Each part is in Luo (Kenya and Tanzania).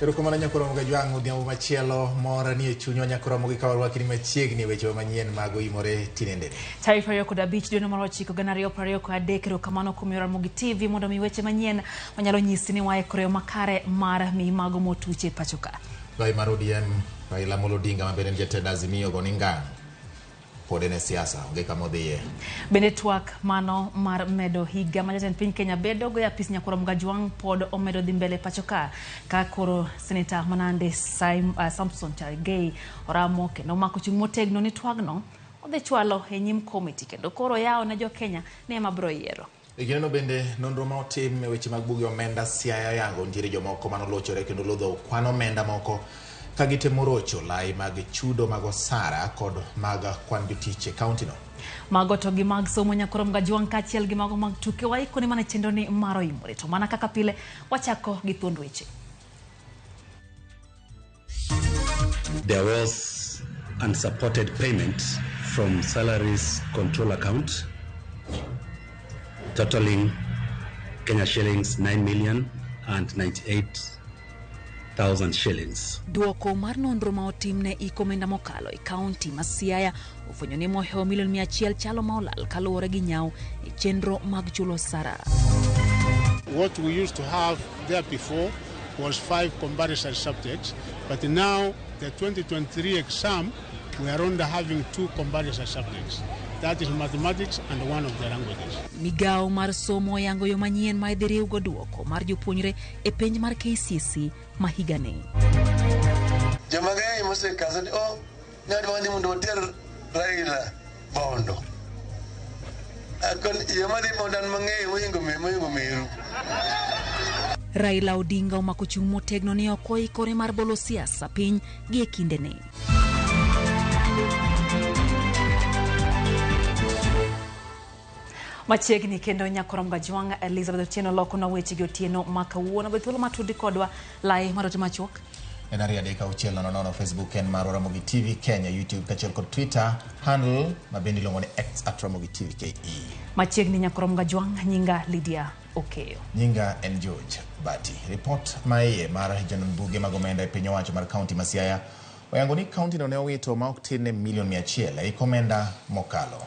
Erokamano Ramogi jwang' odhiambo machielo mora ni e chunywa Ramogi ka warwaki ni machiegni weche manyien mag OIMORE tinende. Taarifa yako da beach dwe mar 9 2023 erokamano kuom Ramogi TV mondo mi weche manyien manyalo nyisi ni waikore makare mar mi mago motuche pachoka. Gai mar ODM Raila Odinga ma bende jatend Azimio go ningang podene siasa onge kama odhiye. Bende twak mano mar medo higa ma jatend piny Kenya bedo go apis Ramogi jwang' pod omedo dhi mbele pachoka ka koro Senator Manande Samson Cherargei oramo kendo mako chung' motegno ni twagno odhi chwalo e nyim komiti kendo koro yawo na jo Kenya ne mabro yiero. Igeno bende nonro ma otim e weche mag buge omenda Siaya yango nitiere jomoko manolochore kendo lodho kwano omenda moko ka gitemo rocho lai mag chudo mag osara kod mag kwan jotich e kaunti no. Mago to gi mag somo Ramogi jwang' kaachiel gi mago mag tuke waikoni mana chenro ni mar OIMORE to mana kaka pile wachako gi thuond weche. There was unsupported payment from salaries control account totaling Kenya shillings 9,098,000 shillings. Duoko mar nonro ma otimne ikomenda mokalo e kaunti ma Siaya ofwenyo ni mohewo milion 100 chalo ma olal kaluwore gi nyawo e chenro mag chulo osara. What we used to have there before was 5 comparison subjects, but now the 2023 exam we are only having 2 comparison subjects. That is mathematics and one of the languages. Migao mar somo yango yo manyien ma idhiriw go duoko mar jopuonjre e penj mar KCSE ma higani. Jamagay mose kasani nyadwani mondo oter Raila bondo. Akon yamadi bondan mang'ey moyingo meru. Raila Odinga omako chung' motegno ni ok oikore mar bolo siasa piny gi e kindeni. Machiegni kendo Ramogi jwang' Elizabeth Otieno loko na weche gi otieno makawuono bethuolo matudi kodwa lai marote machuok. En ariyo adek auchiel nono Facebook en mar Ramogi TV Kenya, YouTube kachiel kod Twitter handle ma bende iluongo ni @Ramogi TV KE. Machiegni Ramogi jwang' nyinga Lydia Okeyo. Nyinga en George Bati. Report maiye mar janon buge mag omenda e piny owacho mar kaunti ma Siaya oyango ni kaunti no ne owito ma ok tin ne milion 100 e komenda mokalo.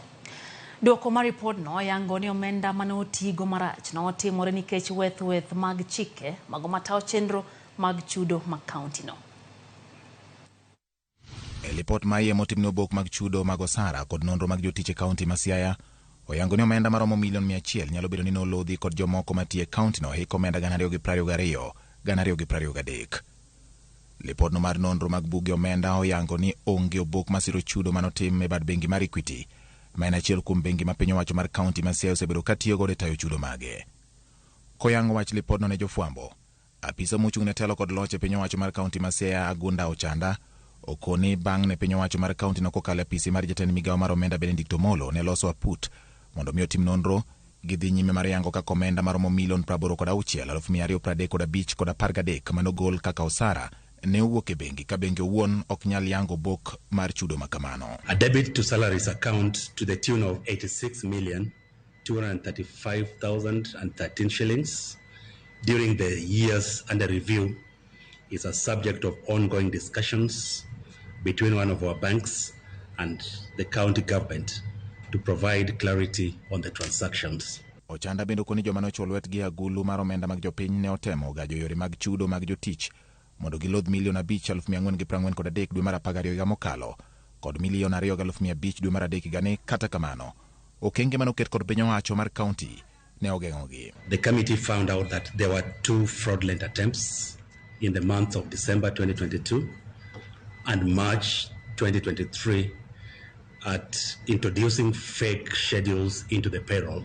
Duoko mar report no yango ni omenda mane otigo marach no otimore nikech weth mag chike mago matawo chenro mag chudo mag kaunti no. Report maiye motimne obok mag chudo mag osara kod nonro mag jotich e kaunti ma Siaya oyango ni omenda maromo milion 100 nyalo bedo ni nolodhi kod jomoko matie kaunti no e komenda 2022 2023. Report no mar nonro mag buge omenda oyango ni onge obok masiro chudo manotim e bad bengi mar Equity ma en achiel kuom bengi ma piny owacho mar kaunti ma Siaya osebedo katiyo godo e tayo chudo mage. Koyango wach lipod no ne jofwambo, apisa mochung' ne telo kod loch e piny owacho mar kaunti ma Siaya Agunda Ochanda okoni bang' ne piny owacho mar kaunti no kokalo apisi mar jatend migao mar omenda Benedicto Molo ne loso aput mondo mi otim nonro gidhi nyime mar yango kaka omenda maromo milion 86,235 kod 13 manogol kaka osara ne owuok e bengi ka bengi owuon ok nyal yango bok mar chudo makamano. A debit to salaries account to the tune of 86,235,013 shillings during the years under review is a subject of ongoing discussions between one of our banks and the county government to provide clarity on the transactions. Ochanda bendo koni joma nochwo lwetgi agulu mar omenda mag jopiny ne otemo gajo yore mag chudo mag jotich mondo gilodh milion 5,443 dwe mar 12 higa mokalo kod milion 2,500 dwe mar 3 higani. Kata kamano okenge manoket kod piny owacho mar kaunti ne ogeng'ogi. The committee found out that there were 2 fraudulent attempts in the month of December 2022 and March 2023 at introducing fake schedules into the payroll.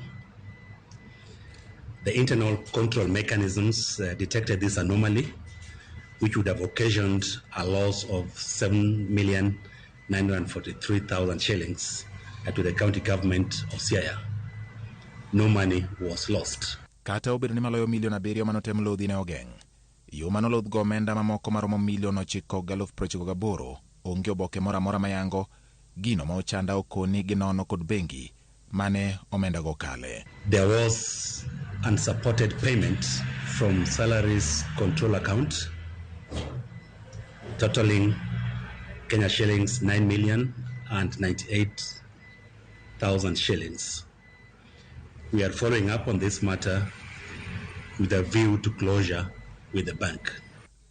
The internal control mechanisms detected this anomaly, which would have occasioned a loss of 7,943,000 shillings to the county government of Siaya. No money was lost. Kata obedo ni maloyo milion 7 manotem lodhi ne ogeng', yo manolodh go omenda mamoko maromo milion 9,098 onge oboke mora mora mayango gino ma Ochanda okoni ginono kod bengi mane omenda go kale. There was unsupported payment from salaries control account totaling Kenya shillings 9,098,000 shillings. We are following up on this matter with a view to closure with the bank.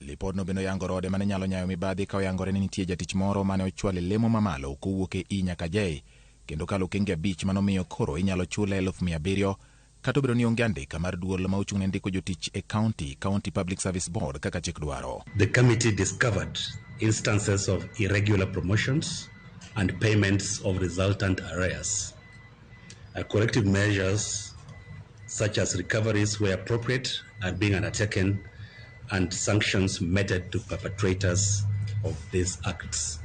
Lipod no bendo yango rode mane nyalo nyayo mibadhi ka oyangore ni nitie jatich moro mane ochwale lemo mamalo kowuok e nyaka J, kendo kalo kenge 5 manomiyo koro inyalo chule 700,000 kata obedo ni onge andika mar duol ma ochung' ne ndiko jotich e County Public Service Board kaka chik dwaro. The committee discovered instances of irregular promotions and payments of resultant arrears. Corrective measures such as recoveries where appropriate are being undertaken and sanctions meted to perpetrators of these acts.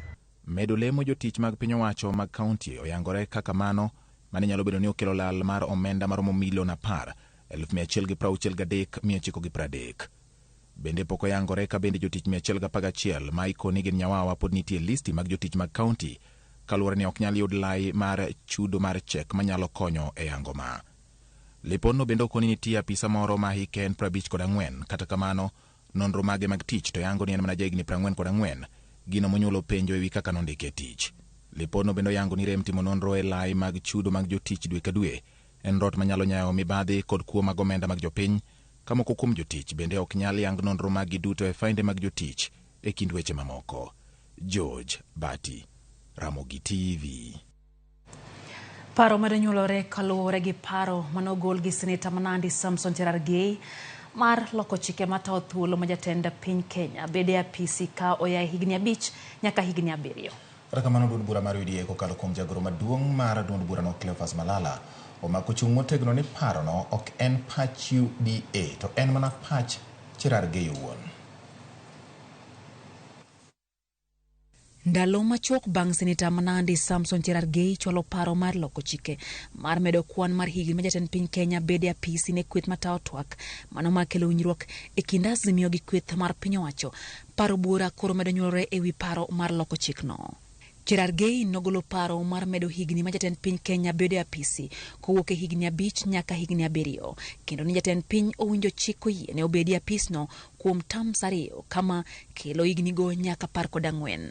Medo lemo jotich mag piny owacho mag county oyangore kaka mano mane nyalo bedo ni okelo lal mar omenda maromo milion 10,163,930. Bende pok oyangore ka bende jotich 111 ma ikoni gin nyawawa pod nitie listi mag jotich mag county kaluwore ni ok nyal yud lai mar chudo mar chek manyalo konyo e yango ma. Lipono bende okoni nitie apisa moro ma hike en 54 kata kamano nonro mage mag tich to yango ni en mana jahigni 44 gino monyuolo penjo ewi kaka nondike tich. Lipono bende yango ni rem timo nonro e lai mag chudo mag jotich dwe ka dwe en rot manyalo nyayo mibadhi kod kuo mag omenda mag jopiny kamoko kuom jotich bende ok nyal yang nonro mag giduto e fainde mag jotich e kind weche mamoko. George Bati, Ramogi TV. Paro medo nyuolore kaluwore gi paro manogol gi Seneta Manandi Samson Cherargei mar loko chike matayo thuolo ma jatend piny Kenya bede apisi ka oya higni 5 nyaka higni 7. Kata kamano duond bura mar UDA kokalo kuom jagoro maduong' mar duond bura no Cleophas Malala omako chung' motegno ni paro no ok en pach UDA to en mana pach Cherargei owuon. Ndalo machuok bang' Seneta Manandi Samson Cherargei chwalo paro mar loko chike mar medo kwan mar higni ma jatend piny Kenya bede apisi ne kweth matayo twak mano makelo winjruok e kind Azimio gi kweth mar piny owacho. Paro bura koro medo nyuolore ewi paro mar loko chikno. Cherargei nogolo paro mar medo higni ma jatend piny Kenya bede apisi kowuok e higni 5 nyaka higni 7 kendo ni jatend piny owinjo chik oyie ne obedi apisno kuom terms 2 kama kelo higni go nyaka 14.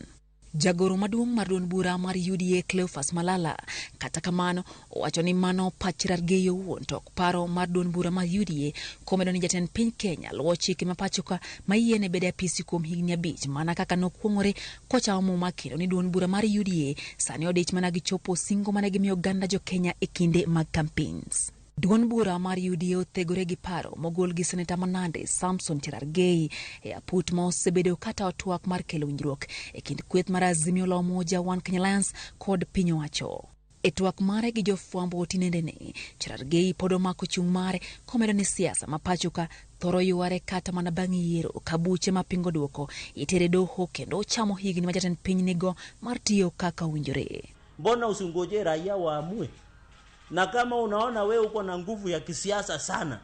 Jagoro maduong' mar duond bura mar UDA Cleophas Malala kata kamano owacho ni mano pach Cherargei owuon to paro mar duond bura mar UDA komedo ni jatend piny Kenya luwo chike mapachoka ma yiene bede apisi kuom higni 5 mana kaka nokuongore kocha muma kendo ni duond bura mar UDA sani odich mana gichopo singo mane gimiyo ganda jo Kenya e kinde mag campaigns. Duond bura mar UDA othegore gi paro mogol gi Seneta Manandi Samson Cherargei e aput ma osebedo kata twak mar kelo winjruok e kind kweth mar Azimio la Umoja One Kenya Alliance kod piny owacho. E twak mare gi jofwambo tinendene, Cherargei pod omako chung' mare komedo ni siasa mapachoka thoro yuare kata mana bang' yiero kabuche mapingo duoko itere doho kendo ochamo higni ma jatend piny nigo mar tiyo kaka winjore. Mbona usingoje raia waamue? Na kama unaona wewe uko na nguvu ya kisiasa sana,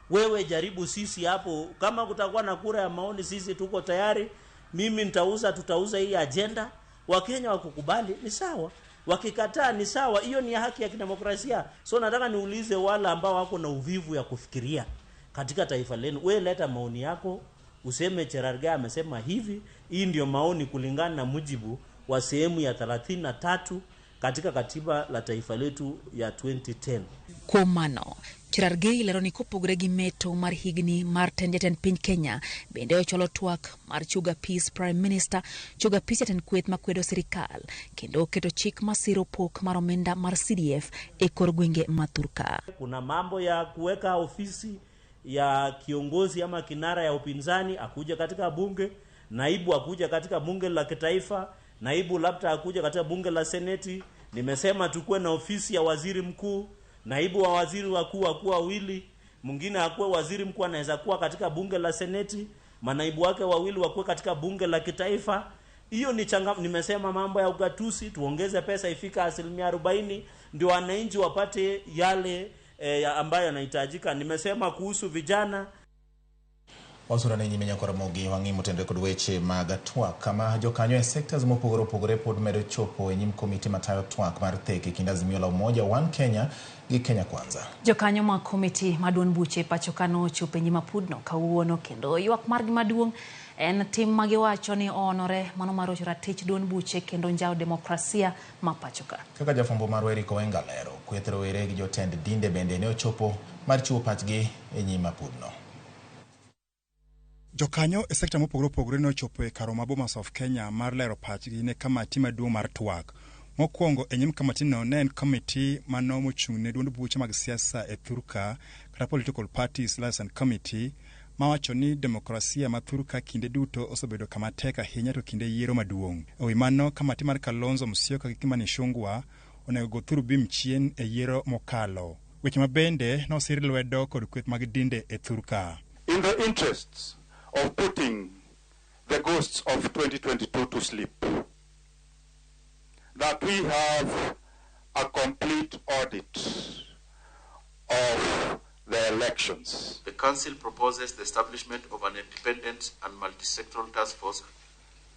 wewe jaribu sisi hapo. Kama kutakuwa na kura ya maoni, sisi tuko tayari. Mimi tutauza hii agenda. Wakenya wakukubali ni sawa, wakikataa ni sawa. Hiyo ni haki ya kidemokrasia. So nataka niulize wale ambao wako na uvivu ya kufikiria katika taifa lenu, wewe leta maoni yako, useme Cherargei amesema hivi. Hii ndio maoni kulingana na mujibu wa sehemu ya 33 katika katiba la taifa letu ya 2010. Kwa mano, Cherargei lero ni kopogre gi meto mar higni mar jatend piny Kenya bende ocholo twak mar chuga peace prime minister chuga peace jatend kweth makwedo sirikal kendo keto chik masiro pok mar omenda mar CDF e kor gwenge mathurka. Kuna mambo ya kuweka ofisi ya kiongozi ama kinara ya upinzani akuja katika bunge, naibu akuja katika bunge la kitaifa, naibu labda akuja katika bunge la seneti. Nimesema tukue na ofisi ya waziri mkuu, naibu wa waziri wakuu akuwa wawili, mwingine akuwe waziri mkuu anaweza kuwa katika bunge la seneti, manaibu wake wawili wakuwe katika bunge la kitaifa. Hiyo ni nimesema mambo ya ugatuzi, tuongeze pesa ifika 40% ndio wananchi wapate yale ambayo yanahitajika. Nimesema kuhusu vijana. Wasura ni nyimenya kwa Ramogi wangi mutende kod weche mag twak kama jokanyo e sectors mopogore pod medo chopo e nyim komiti matayo twak mar theke kind Azimio la Umoja One Kenya gi Kenya Kwanza. Jokanyo ma komiti maduong' buche pachokano chopo e nyim apudno kawuono kendo ywak margi maduong' En tim magiwacho ni onore mano marocho ratich duond buche kendo njao demokrasia mapachoka. Kaka jafombo mar Weche Kowenga lero, kweth rowere gi jotend dinde bende ne ochopo mar chiwo pachgi e nyim apudno. Jokanyo e sekta mopogore opogore ne ochopo e karo ma Bomas of Kenya mar lero pachgi ne kamati maduong' mar twak. Mokwongo e nyim kamati no ne en komiti mano mochung' ne duond buche mag siasa e Thurka kata Political Parties Liaison Committee mawacho ni demokrasia ma Thurka kinde duto osebedo kama tek ahinya to kinde yiero maduong'. E wi mano kamati mar Kalonzo Musyoka gi Kimani Ichung'wah onego go thuru bim chien e yiero mokalo. Weche mabende nosir lwedo kod kweth mag dinde e Thurka. In the interests of putting the ghosts of 2022 to sleep, that we have a complete audit of the elections. The Council proposes the establishment of an independent and multi-sectoral task force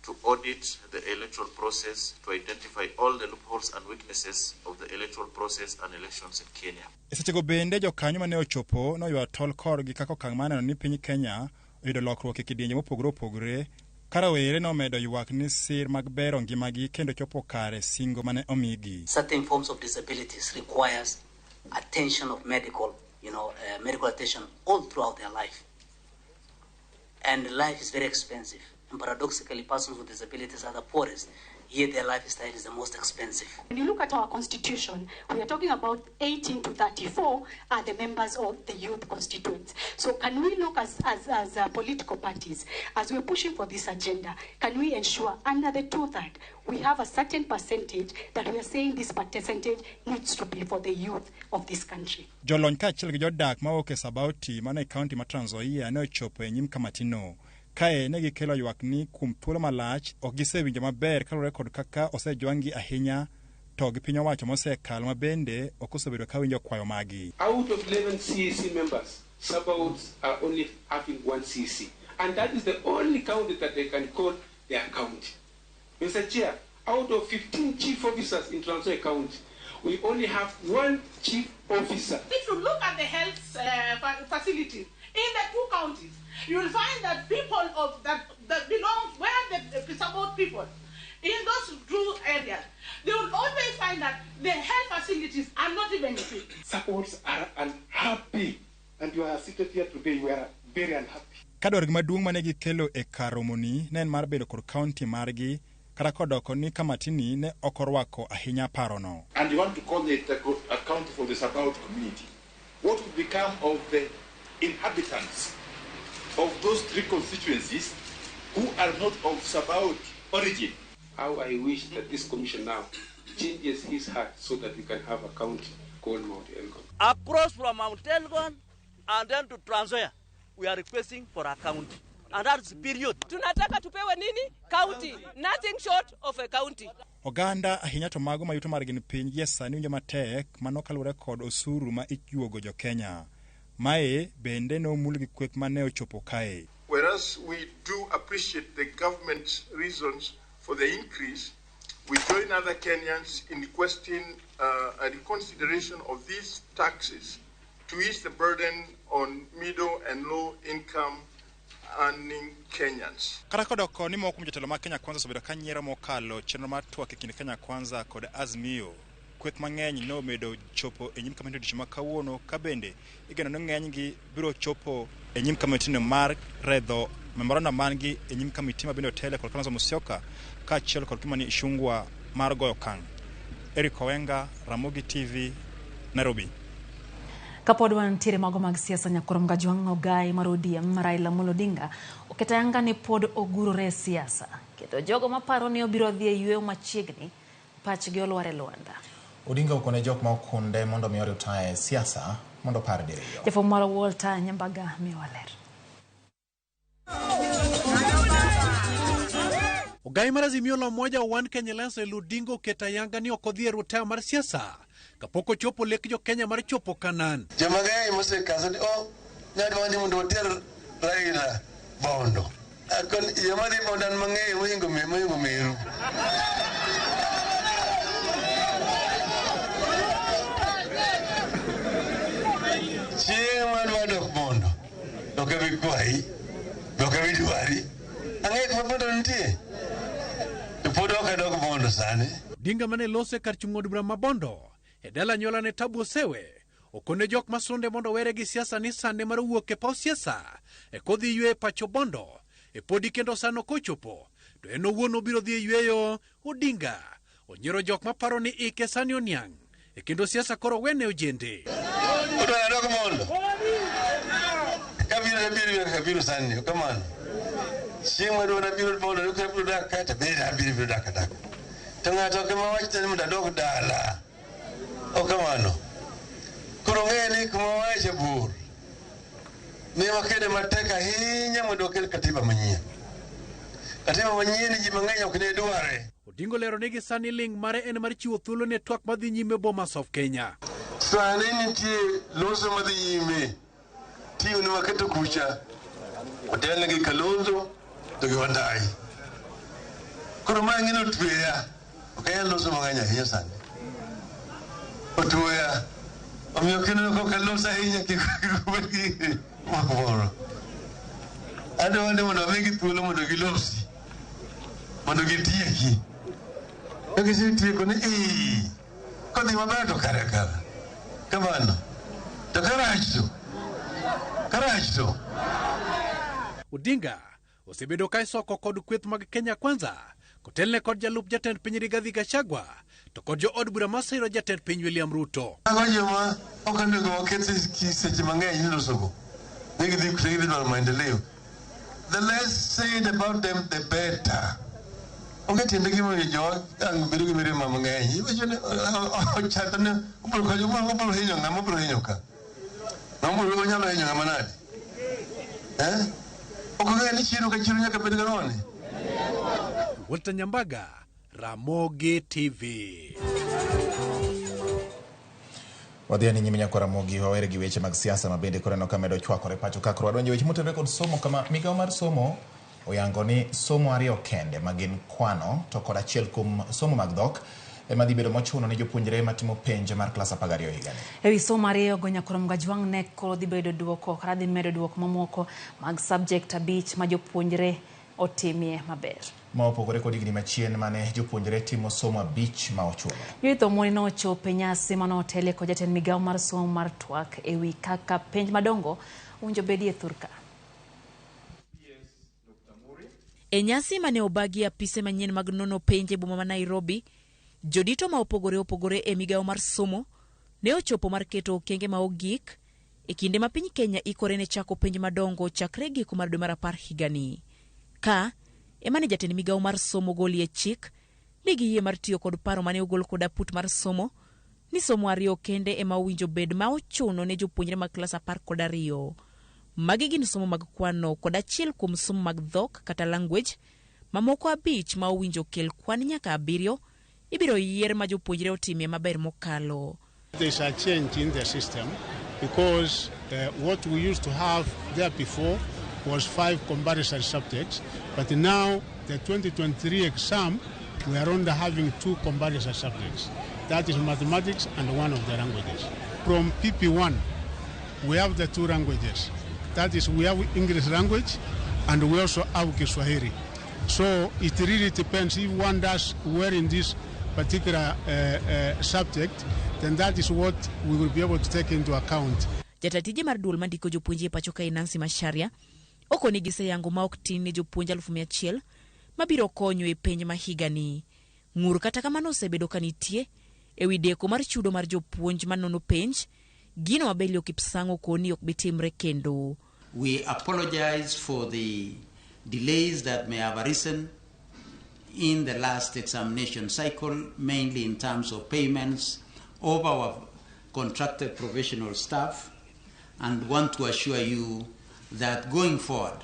to audit the electoral process to identify all the loopholes and weaknesses of the electoral process and elections in Kenya. Esechego bende jokanyo mane ochopo noywa tol korgi kaka okang' maneno ni piny Kenya oyudo lokruok e kidienje mopogore opogore. Karawere nomedo ywak ni sir mag bero ngimagi kendo chopo kare singo mane omigi. Certain forms of disabilities requires attention of medical attention all throughout their life. And life is very expensive. And paradoxically, persons with disabilities are the poorest, yet their lifestyle is the most expensive. When you look at our constitution, we are talking about 18 to 34 are the members of the youth constituents. So can we look as political parties, as we're pushing for this agenda, can we ensure under the 2/3 we have a certain percentage that we are saying this percentage needs to be for the youth of this country? Jolony kaachiel gi jodak mawuok e Sabauti mano e kaunti ma Trans Nzoia ne ochopo e nyim kamatino. Kae ne gikelo ywak ni kuom thuolo malach ok gisewinjo maber kalure kod kaka osejwangi ahinya to gi piny owacho mosekalo mabende ok osebedo ka winjo kwayo magi. Out of 11 CEC members, Sabauts are only having 1 CEC, and that is the only county that they can call their county. Mr. Chair, out of 15 chief officers in Trans Nzoia County, we only have 1 chief officer. If you look at the health facilities in the 2 counties, you will find that people that belong where the Sabaut people in those 2 areas, they will always find that the health facilities are not even equipped. Sabauts are unhappy, and you are seated here today. You are very unhappy. Kadwar maduong' mane gikelo e karomoni ne en mar bedo kod kaunti margi kata kodoko ni kamatini ne okorwako ahinya parono. And you want to call it a county for the Sabaut community. What would become of the inhabitants of those 3 constituencies who are not of Sabaut origin? How I wish that this commission now changes his heart so that we can have a county called Mount Elgon. Across from Mount Elgon and then to Trans Nzoia, we are requesting for a county. And that's period. Tunataka tupewe nini? County. Nothing short of a county. Oganda ahinya to mago mayuto margi ni piny gi sani winjo matek mano kalure kod osuru ma ijuogo jo Kenya. Mae bende no mul gi kweth mane ochopo kae. Whereas we do appreciate the government's reasons for the increase, we join other Kenyans in requesting a reconsideration of these taxes to ease the burden on middle and low income earning Kenyans. Kata kodoko ni moko mjotelo ma Kenya Kwanza osebedo ka nyiero mokalo chenro mar twak e kind Kenya Kwanza kod Azimio. Kweth mang'eny no medo chopo e nyim kamati odiochieng' ma kawuono ka bende igeno ni ng'enygi biro chopo e nyim kamati mar redho memorandum mangi e nyim kamati ma bende otele kod Kalonzo Musyoka kaachiel kod Kimani Ichung'wah mar goyo okang'. Weche Kowenga, Ramogi TV, Nairobi. Kapod wantiere mago mag siasa nyakoro mgajwang' Ogai mar ODM Raila Amolo Odinga oketayanga ni pod ogurore siasa. Keto jogo maparo ni obiro dhi e yweyo machiegni pachgi olware Luanda. Odinga okone jok ma okunde mondo mi oritae siasa mondo par diriyo. Jafwambo mar Walter Nyambaga miwaler. Ogai mar Azimio la Umoja One Kenya Alliance Odinga oketayanga ni ok odhi e rutaya mar siasa kapok ochopo lek jo Kenya mar chopo kanan. Jomang'eny mosekaso ni ng'at mani mondo oter Raila bondo. Akon yamadi bondan mang'eny mohingo Meru. Chieng' man wadok bondo. Doke bi kwayi, doke bi dwari, Ang'e kuma bondo nitie. Pod ok adog bondo sani. Dinga mane lose kar chung'od bura mabondo e dala nyola ne Tabu Osewe okone jok masonde mondo were gi siasa ni sande mar wuok e paw siasa e kodhi ywe pacho bondo e podi kendo sano kochopo to en owuon obiro dhi yweyo. Odinga onyiero jok maparo ni ike sani oniang' e kendo siasa koro wene ojende. Udwa adog bondo. Kabiro sani kamano. Chieng' adwa nabiro bondo ne kabiro dak kata beda biro dak. To ng'ato kama wacho ni mondo adog dala. Okamano. Koro ng'eni kuma wacho bur. Ne wakede matek ahinya mondo okel katiba manyien. Katiba manyien ji mang'eny ok ne dware. Odinga lero nigi sani ling mare en mar chiwo thuolo ne twak madhi nyime Bomas of Kenya. Sani nitie loso madhi nyime. Tiyo ni waketo kucha. Otelne gi Kalonzo to gi Wandai. Koro mang'eni otweya. Ok anyal loso mang'eny ahinya sani. Otweya. Omiyo kendo ok aloso ahinya kik moro. Adwande mondo amigi thuolo mondo gilosi. Mondo gitieki. Kagisetieko ni kodhi maber to kare. Kamano. To karach to. Odinga osebedo ka isoko kod kweth mag Kenya Kwanza kotelne kod jalup jatend piny Rigathi Gachagua to kod jo od bura masiro jatend piny William Ruto. Joma ok onego wakethi seche mang'eny nilosogo. Negidhi dwaro maendeleo. The less said about them, the better. Onge tiende gimo jo bedo gi mirima mang'eny. Iwacho ni ochata ne ubro hinyo ng'ama ubro hinyo ka. Ng'ama ubro nyalo hinyo ng'ama nade? Ok ng'e ni chiro ka chiro nyaka bed garone. Walter Nyambaga, Ramogi TV. Wadhiani nyime nyako Ramogi wawere gi weche mag siasa mabende koreno kamedo chwakore pacho kakro wadonjo weche motenore kod somo kama migao mar somo oyango ni somo ariyo kende magin kwano to kod achiel kuom somo mag dhok ema dhi bedo mochuno ne jopuonjre matimo penj mar klas 12 higani. Ewi somo ariyo go nyako Gajwang' ne koro dhi bedo duoko kata dhi medo duoko mamoko mag subject abich ma jopuonjre otimie maber. Ma opogore kod higni machien mane jopuonjre timo somo abich ma ochuno. Yuitho moni no chope nyasi manotele ko jatend migao mar somo mar twak ewi kaka penj madongo unjo bedie thurka. E nyasi mane obagi apise manyien mag nono penje boma ma Nairobi, jodito ma opogore e migao mar somo ne ochopo mar keto okenge ma ogik e kinde ma piny Kenya ikore ne chako penj madongo chakre giko mar dwe mar 10 higani. Ka emane jatend migao mar somo golie chik ni giyie mar tiyo kod paro mane ogol kod aput mar somo ni somo ariyo kende ema owinjo bed ma ochuno ne jopuonjre mag klas 12. Magi gin somo mag kwano kod achiel kuom somo mag dhok kata language, mamoko abich ma owinjo kel kwan nyaka 7 ibiro yier ma jopuonjre otimie maber mokalo. There's a change in the system because what we used to have there before was 5 compulsory subjects, but now the 2023 exam we are only having 2 compulsory subjects. That is mathematics and one of the languages. From PP1 we have the 2 languages. That is, we have English language and we also have Kiswahili. So it really depends if one does well in this particular subject, then that is what we will be able to take into account. Jatatije mar duol mandiko jopuonje pacho ka Nancy Macharia oko ni gise yango ma ok tin ne jopuonje 100,000 mabiro konyo e penj ma higani. Ng'ur kata kamano osebedo kanitie e wi deko mar chudo mar jopuonj manono penj gino mabelio Kipsang'o koni ok bitimre kendo. We apologize for the delays that may have arisen in the last examination cycle, mainly in terms of payments of our contracted professional staff, and want to assure you that going forward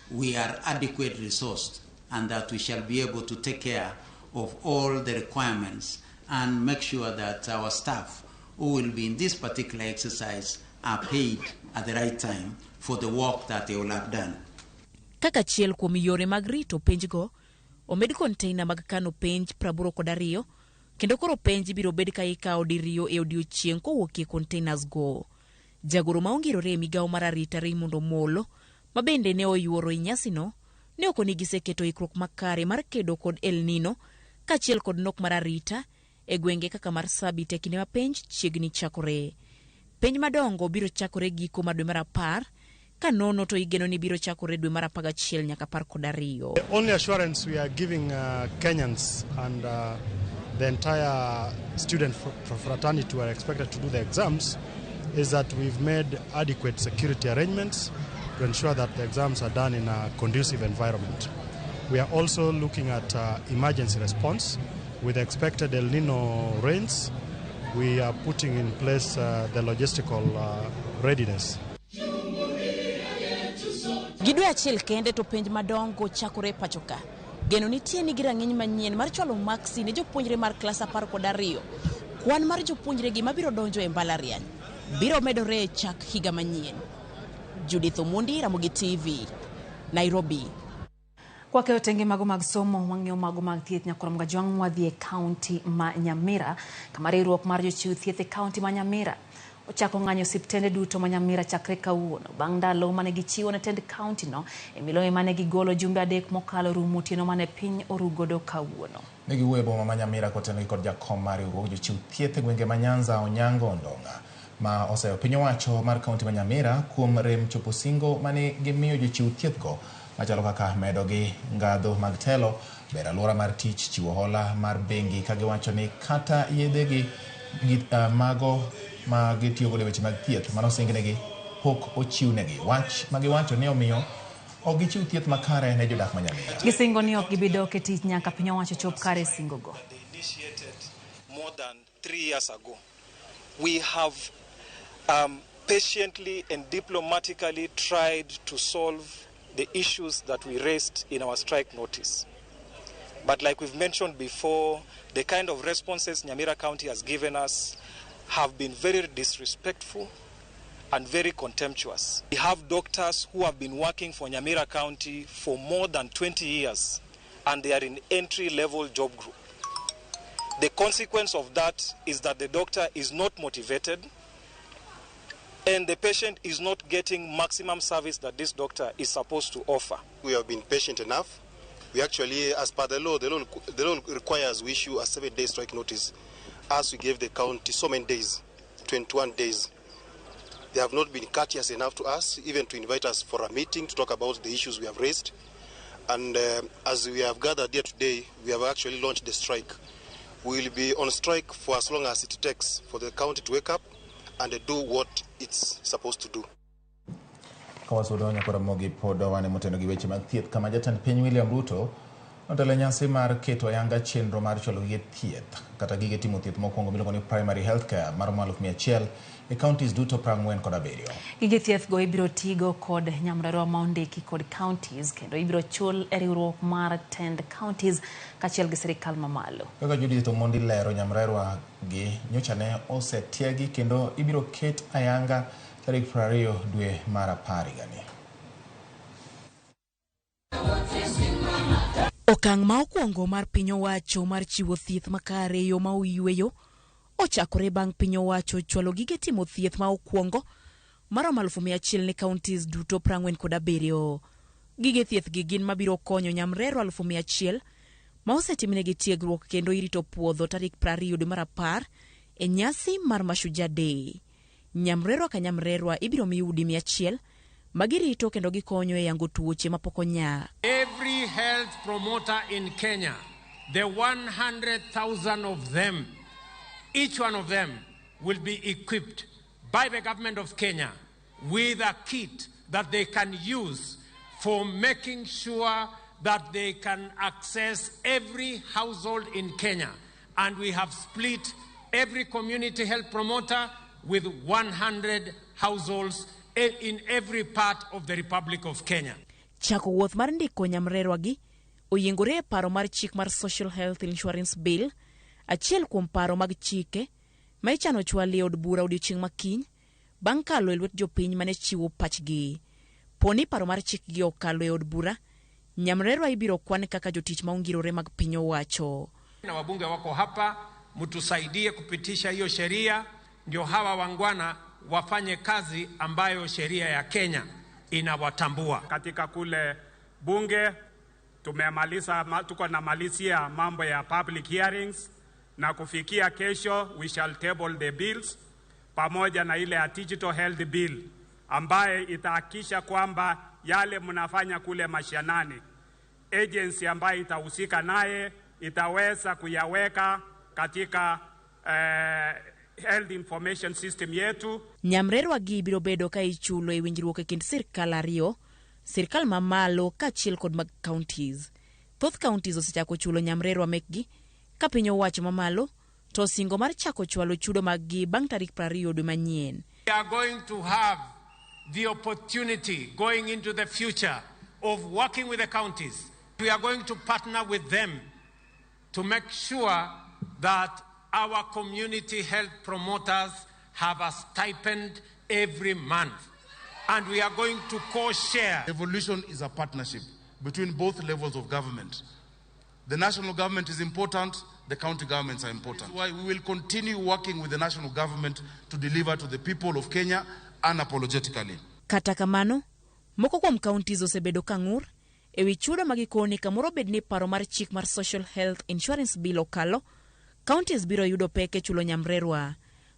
we are adequately resourced and that we shall be able to take care of all the requirements and make sure that our staff who will be in this particular exercise are paid at the right time for the work that they will have done. Kaka chiel kuom yore mag rito penj go, omed container mag kano penj 82 kendo koro penj biro bed ka ikawo diriyo e odiochieng' kowuok e containers go. Jagoro ma ongirore e migao mar arita Raymond Omolo mabende ne oyuoro e nyasi no ne okoni giseketo ikruok makare mar kedo kod El Nino kachiel kod nok mar arita e gwenge kaka mar Sabit e kinde ma penj chiegni chakore. Penj madongo biro chakore giko ma dwe mar 10 ka nono to igeno ni biro chakore dwe mar 11 nyaka 12. The only assurance we are giving Kenyans and the entire student fraternity who are expected to do the exams is that we've made adequate security arrangements to ensure that the exams are done in a conducive environment. We are also looking at emergency response. With expected El Nino rains, we are putting in place the logistical readiness. Gidwe achiel kende to penj madongo chakore pachoka. Geno nitie ni girang'eny manyien mar chwalo maksi ne jopuonjre mar klas 12. Kwan mar jopuonjre gi mabiro donjo e mbalariany biro medore e chak higa manyien. Judith Omundi, Ramogi TV, Nairobi. Kwa keo tenge mago mag somo wang'eyo mago mag thieth nyakoro mga jwang' wadhi e kaunti ma Nyamira kama riwruok mar jochiw thieth e kaunti ma Nyamira ochako ng'anyo osiptende duto ma Nyamira chakre kawuono bang' ndalo mane gichiwo ne tend kaunti no e miloe mane gigolo jumbe 3 mokalo rumo otieno mane piny orugodo kawuono. Ne giwuoyo e boma ma Nyamira kotenore kod jakom mar riwruok jochiw thieth e gwenge ma Nyanza, Onyango, Ondong'a ma oseyo piny owacho mar kaunti ma Nyamira kuom rem chopo singo mane gimiyo jochiw thieth go machalo kaka medo gi ngadho mag telo, ber alwora mar tich, chiwo hola mar bengi ka giwacho ni kata yedhe gi mago ma gitiyo godo e weche mag thieth mano singnegi pok ochiwnegi. Wach ma giwacho ni omiyo ok gichiw thieth makare ne jodak ma Nyamira. Gisingo ni ok gibidok e tich nyaka piny owacho chop kare singo go. More than 3 years ago, we have patiently and diplomatically tried to solve the issues that we raised in our strike notice. But like we've mentioned before, the kind of responses Nyamira County has given us have been very disrespectful and very contemptuous. We have doctors who have been working for Nyamira County for more than 20 years, and they are in entry-level job group. The consequence of that is that the doctor is not motivated, and the patient is not getting maximum service that this doctor is supposed to offer. We have been patient enough. We actually, as per the law requires we issue a 7-day strike notice, as we gave the county so many days, 21 days. They have not been courteous enough to us, even to invite us for a meeting to talk about the issues we have raised. And as we have gathered here today, we have actually launched the strike. We will be on strike for as long as it takes for the county to wake up and do what it's supposed to do. Kawasudo nyakoro Ramogi podo wane motendo gi weche mag thieth kama jatend piny William Ruto notelo nyasi mar keto ayanga chenro mar cholo gige thieth kata gige timo thieth mokwongo miluongo ni primary healthcare mar 1,100 e counties duto 47. Gige thieth go ibiro tigo kod nyamrerwa ma ondiki kod counties kendo ibiro chul e riwruok mar tend counties kachiel gi sirikal mamalo. Kaka Judith Omondi lero, nyamrerwa gi nyocha ne osetiegi kendo ibiro ket ayanga tarik 20 dwe mar 10 gani. Okang' ma okwongo mar piny owacho mar chiwo thieth makare yo ma oyweyo ochakore bang' piny owacho chwalo gige timo thieth ma okwongo mar 1,100 ne counties duto 47. Gige thieth gi gin mabiro konyo nyamrero 1,100 ma osetimnegi tiegruok kendo irito puodho tarik 20 dwe mar 10 e nyasi mar Mashujaa Day. Nyamrerwa ka nyamrerwa ibiro mi udi 100 magirito kendo gikonyo e yango tuoche mapok onya. Every health promoter in Kenya, the 100,000 of them, each one of them will be equipped by the government of Kenya with a kit that they can use for making sure that they can access every household in Kenya. And we have split every community health promoter with 100 households in every part of the Republic of Kenya. Chako wuoth mar ndiko nyamrerwa gi oyengore e paro mar chik mar Social Health Insurance Bill, achiel kuom paro mag chike ma ichano chwali od bura odiochieng' makiny bang' kalo e lwet jopiny mane chiwo pachgi. Poni paro mar chik gi okalo e od bura, nyamrerwa ibiro kwan kaka jotich maongirore mag piny owacho. Na wabunge wako hapa, mtusaidie kupitisha hiyo sheria ndio hawa wangwana wafanye kazi ambayo sheria ya Kenya inawatambua. Katika kule bunge tuko na malizia mambo ya public hearings, na kufikia kesho we shall table the bills pamoja na ile ya digital health bill ambaye itahakikisha kwamba yale mnafanya kule mashinani, agency ambayo itahusika naye itaweza kuyaweka katika health information system yetu. Nyamrerwa gi biro bedo ka ichulo e winjruok e kind sirkal ariyo, sirkal mamalo kaachiel kod mag counties. Thoth counties osechako chulo nyamrerwa mekgi ka piny owacho mamalo to singo mar chako chwalo chudo maggi bang' tarik 20 dwe manyien. We are going to have the opportunity going into the future of working with the counties. We are going to partner with them to make sure that our community health promoters have a stipend every month. And we are going to co-share. Evolution is a partnership between both levels of government. The national government is important, the county governments are important. That's why we will continue working with the national government to deliver to the people of Kenya unapologetically. Kata kamano, moko kuom counties osebedo kang'ur ewi chudo magikoni kamoro bedni paro mar chik mar social health insurance bill okalo, counties biro yudo peke chulo nyamrerwa.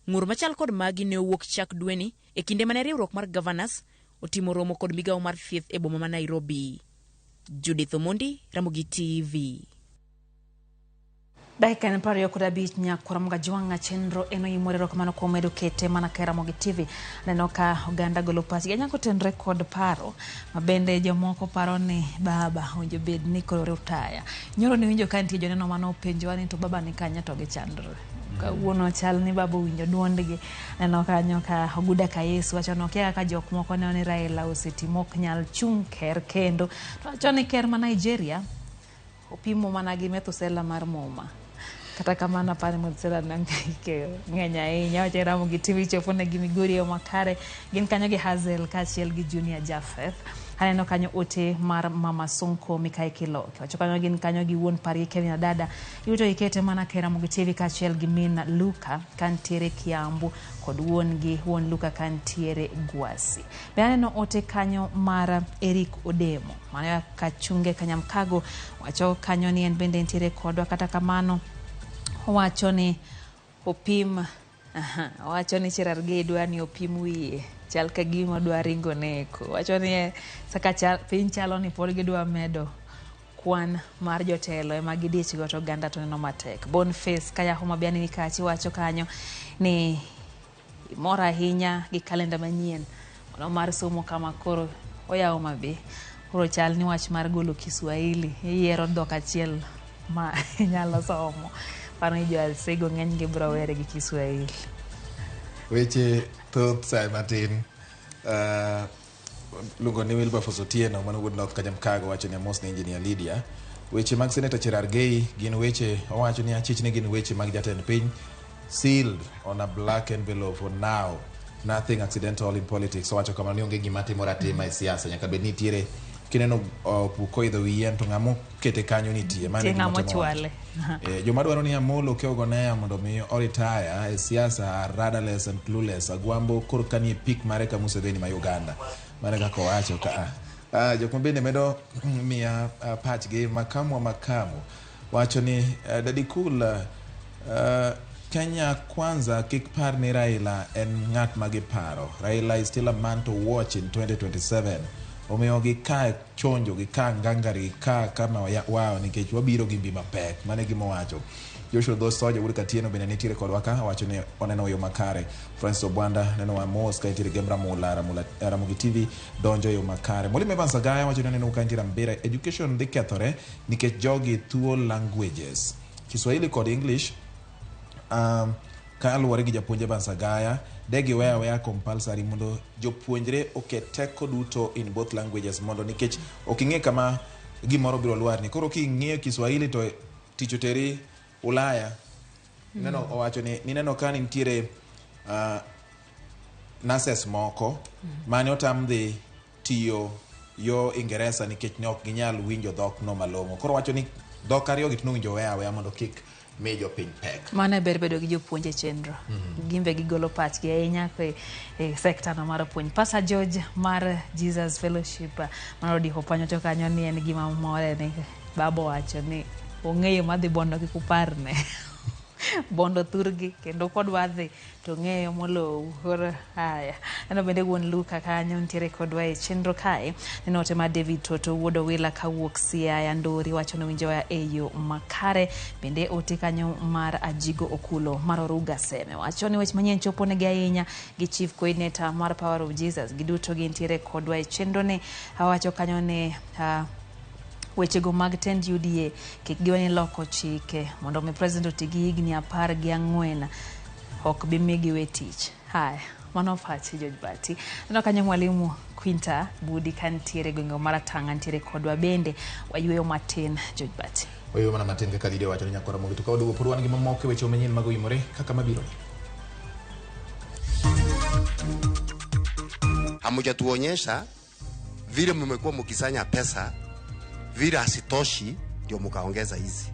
Ng'ur machal kod magi ne owuok chak dweni e kinde mane riwruok mar governors otimo romo kod migawo mar thieth e boma ma Nairobi. Judith Omondi, Ramogi TV. Dakika ni 25 nyakura mgajwanga chenro eno imorero kamano kuom medo kete mana ka Ramogi TV. Neno ka oganda golo pachgi nyako tenre kod paro mabende jomoko paro ni baba onjo bed ni koro utaya. Nyoro ni winjo ka nitie joneno mano penjo ani to baba ni kanya to gichandre. Kawuono chal ni baba winjo duondgi. Neno kanyo ka oguda ka Yesu wacho no kia ka jok moko ne oni Raila osetimo ok nyal chung ker kendo. To wacho ni ker ma Nigeria opimo mana gi methusela mar moma. Kata kamana pale mthusela nangike ngenya ahinya wacho Ramogi TV chofone gi Migori yo makare gin kanyo gi Hazel kaachiel gi Junior Japheth. Haneno kanyo ote mar Mama Sonko Mikae Kiloke. Wacho kanyo gin kanyo gi wuon pari Kevin dada. Yuto ikete mana ka Ramogi TV kaachiel gi min Luka kantiere Kiambu kod wuon Luka kantiere Gwasi. Haneno ote kanyo mar Eric Odemo. Mano kachunge Kanyamkago wacho kanyo ni en bende ntiere kodwa kata kamano wacho ni opim wacho ni Cherargei dwa ni opim wiye chal ka gima dwa ringo neko. Wacho ni saka piny chalo ni pod gidwa medo kwan mar jotelo ema gidich go to ganda to neno matek. Boniface kaya Homa Bay ni kachi wacho kanyo ni mora ahinya gi kalenda manyien ono mar somo kama koro oya Homa Bay koro chal ni wach mar golo Kiswahili yiero dhok achiel ma nyalo somo pano jo alsego ng'eny gi bro were gi Kiswahili. Weche thoth sai matin lungo ni Wilberforce Otieno mano wuod North Kanyamkago wacho ni amos ni engineer Lydia. Weche mag Senator Cherargei gin weche owacho ni achich ni gin weche mag jatend piny sealed on a black envelope for now, nothing accidental in politics. Owacho kama ni onge gima timore atima e siasa nyaka bed nitiere kineno puko idho wiyen to ng'amo kete kanyo nitie mane ng'amo chwale. Joma dwaro ni Amolo Keogonea mondo mi o retire e siasa rudderless and clueless agwambo koro kanie pik mare ka Museveni ma Uganda mane kako wacho ka jok mabende medo mia pachgi makamu wacho ni Daddy Cool Kenya kwanza kik par ni Raila en ng'at magiparo. Raila is still a man to watch in 2027. Omiyo gika chonjo gika ngangari gika kama wao nikech wabiro gi mbi mapek mane gimowacho. Joshua Dosoja wuri katieno bende nitiere kod waka wacho ni oneno yo makare. Francis Obwanda neno wa Mos kaitiri Gembra Ramogi TV donjo yo makare. Molime Bansagaya wacho ni neno kaitiri Mbira education dhi kethore nikech jogi thuo languages Kiswahili kod English ka aluwore gi japuonje Bansagaya degi weya compulsory mondo jopuonjre oket teko duto in both languages mondo nikech oking'e kama gimoro biro lwar ni koro king'e Kiswahili to tichoteri Ulaya neno owacho ni neno ka nitiere nurses moko mane otam dhi tiyo yo Ingereza nikech ne ok ginyal winjo dhok no malong'o. Koro wacho ni dhok ariyo gitno winjo weya mondo kik mi jopiny pek. Mane bedo gi jopuonje chenro. Gimbe gigolo pachgi ahinya e sekta no mar puonj. Pastor George mar Jesus Fellowship marodi kopanyo to kanyo ni en gima more ne babo wacho ni ong'eyo madhi bondo gi kuparne. Bondo turgi kendo kodwa dhi to ng'eyo molo haya. Ano bende wuon Luka kanyo ntiere kodwa e chenro kae. Nenote ma David Toto wuodo wila kawuok Siaya Ndori wacho no winjoya e yo makare. Bende ote kanyo mar Ajigo Okulo mar Oruga Seme wacho ni weche manyien chopo ne ahinya gi Chief Coordinator mar Power of Jesus giduto gintiere kodwa e chenro ne. Awacho kanyo ne weche go mag tend UDA kik giwani loko chike mondo mi president otigi higni 14 ok bi migi we tich. Haya, mano fachi George Bati. Neno kanyo mwalimu Quinta Budi kantiere gwenge mar Tanga ntiere kodwa bende wayueyo matin George Bati. Wayueyo mana matin kaka Lidia wacho ni nyakora mogi to kawaduogo purwan gi mamoko weche manyien mag OIMORE kaka mabiro. Hamujatuonyesha vile mmekuwa mkisanya pesa vile hasitoshi ndio mkaongeza hizi.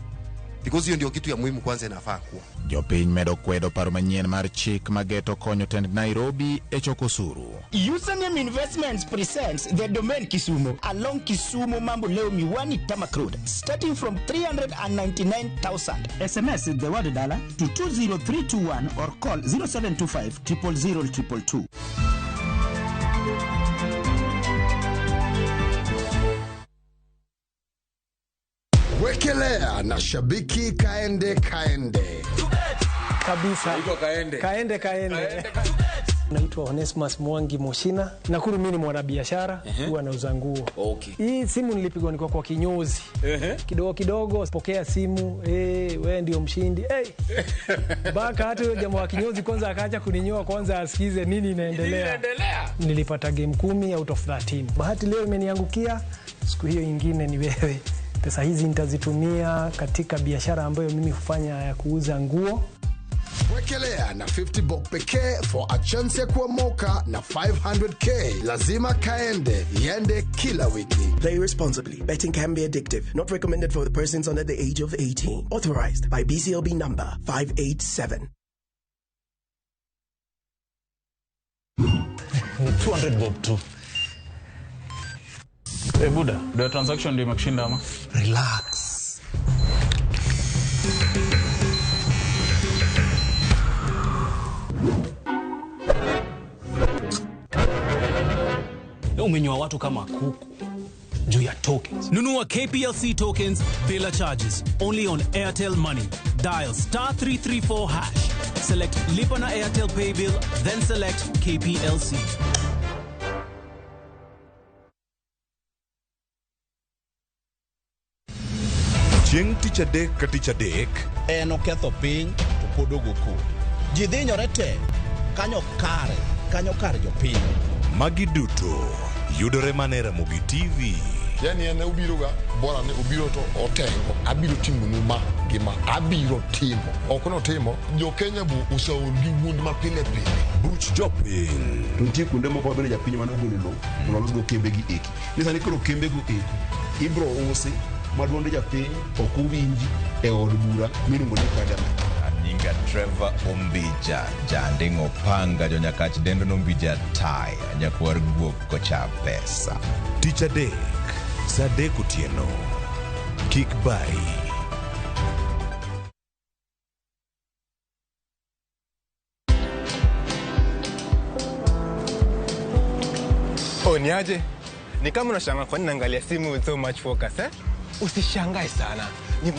Because hiyo ndio kitu ya muhimu kwanza inafaa kuwa. Jopiny medo kwedo paro manyien mar chik mageto konyo tend Nairobi e choko osuru. Username Investments presents the domain Kisumu along Kisumu Mambo Leo Miwani Tamak Road starting from 399,000. SMS the word dollar to 20321 or call 0725 000 222. Wekelea na shabiki kaende kabisa. Kaende. Naitwa Onesmus Mwangi Moshina. Nakuru mimi ni mwanabiashara, huwa nauza nguo. Hii simu nilipigwa niko kwa kinyozi. Kidogo pokea simu, wewe ndio mshindi. Baka hata yule jamaa wa kinyozi kwanza akaacha kuninyoa kwanza asikize nini inaendelea. Nilipata game 10 out of 13. Bahati leo imeniangukia, siku hiyo nyingine ni wewe. Pesa hizi nitazitumia katika biashara ambayo mimi hufanya ya kuuza nguo. Wekelea na 50 bob pekee for a chance ya kuomoka na 500k. Lazima kaende, yende kila wiki. Play responsibly. Betting can be addictive. Not recommended for the persons under the age of 18. Authorized by BCLB number 587. 200 bob tu. Buda, the transaction ndio imekushinda ama? Relax. Umenyoa watu kama kuku juu ya tokens. Nunua KPLC tokens bila charges only on Airtel Money. Dial *334#. Select Lipa na Airtel Pay Bill, then select KPLC. Chieng' tich adek ka tich adek en oketho piny to pod ogoku. Ji dhinyore te kanyo kare jopiny. Magi duto yudore mana e Ramogi TV. Yani ene ubiroga bora ne ubiro to otengo abiro timo numa gima abiro timo okono timo jo Kenya bu usaol gi wuond ma pile buch jopiny. Tuntie kunde moko bende japiny mane ogolo lo unalos go kembe gi eki nisani koro kembe go eki ibro usi maduonde japiny ok uwinji e od bura miluongo ni parliament. Nyinga Trevor Ombija jandingo panga jo nyakach dendo nombija tai nyakwar guok kocha pesa. Tich adek saa 3 otieno. Kik bai. Niaje? Ni kama unashangaa kwa nini naangalia simu with so much focus eh? Usishangae sana.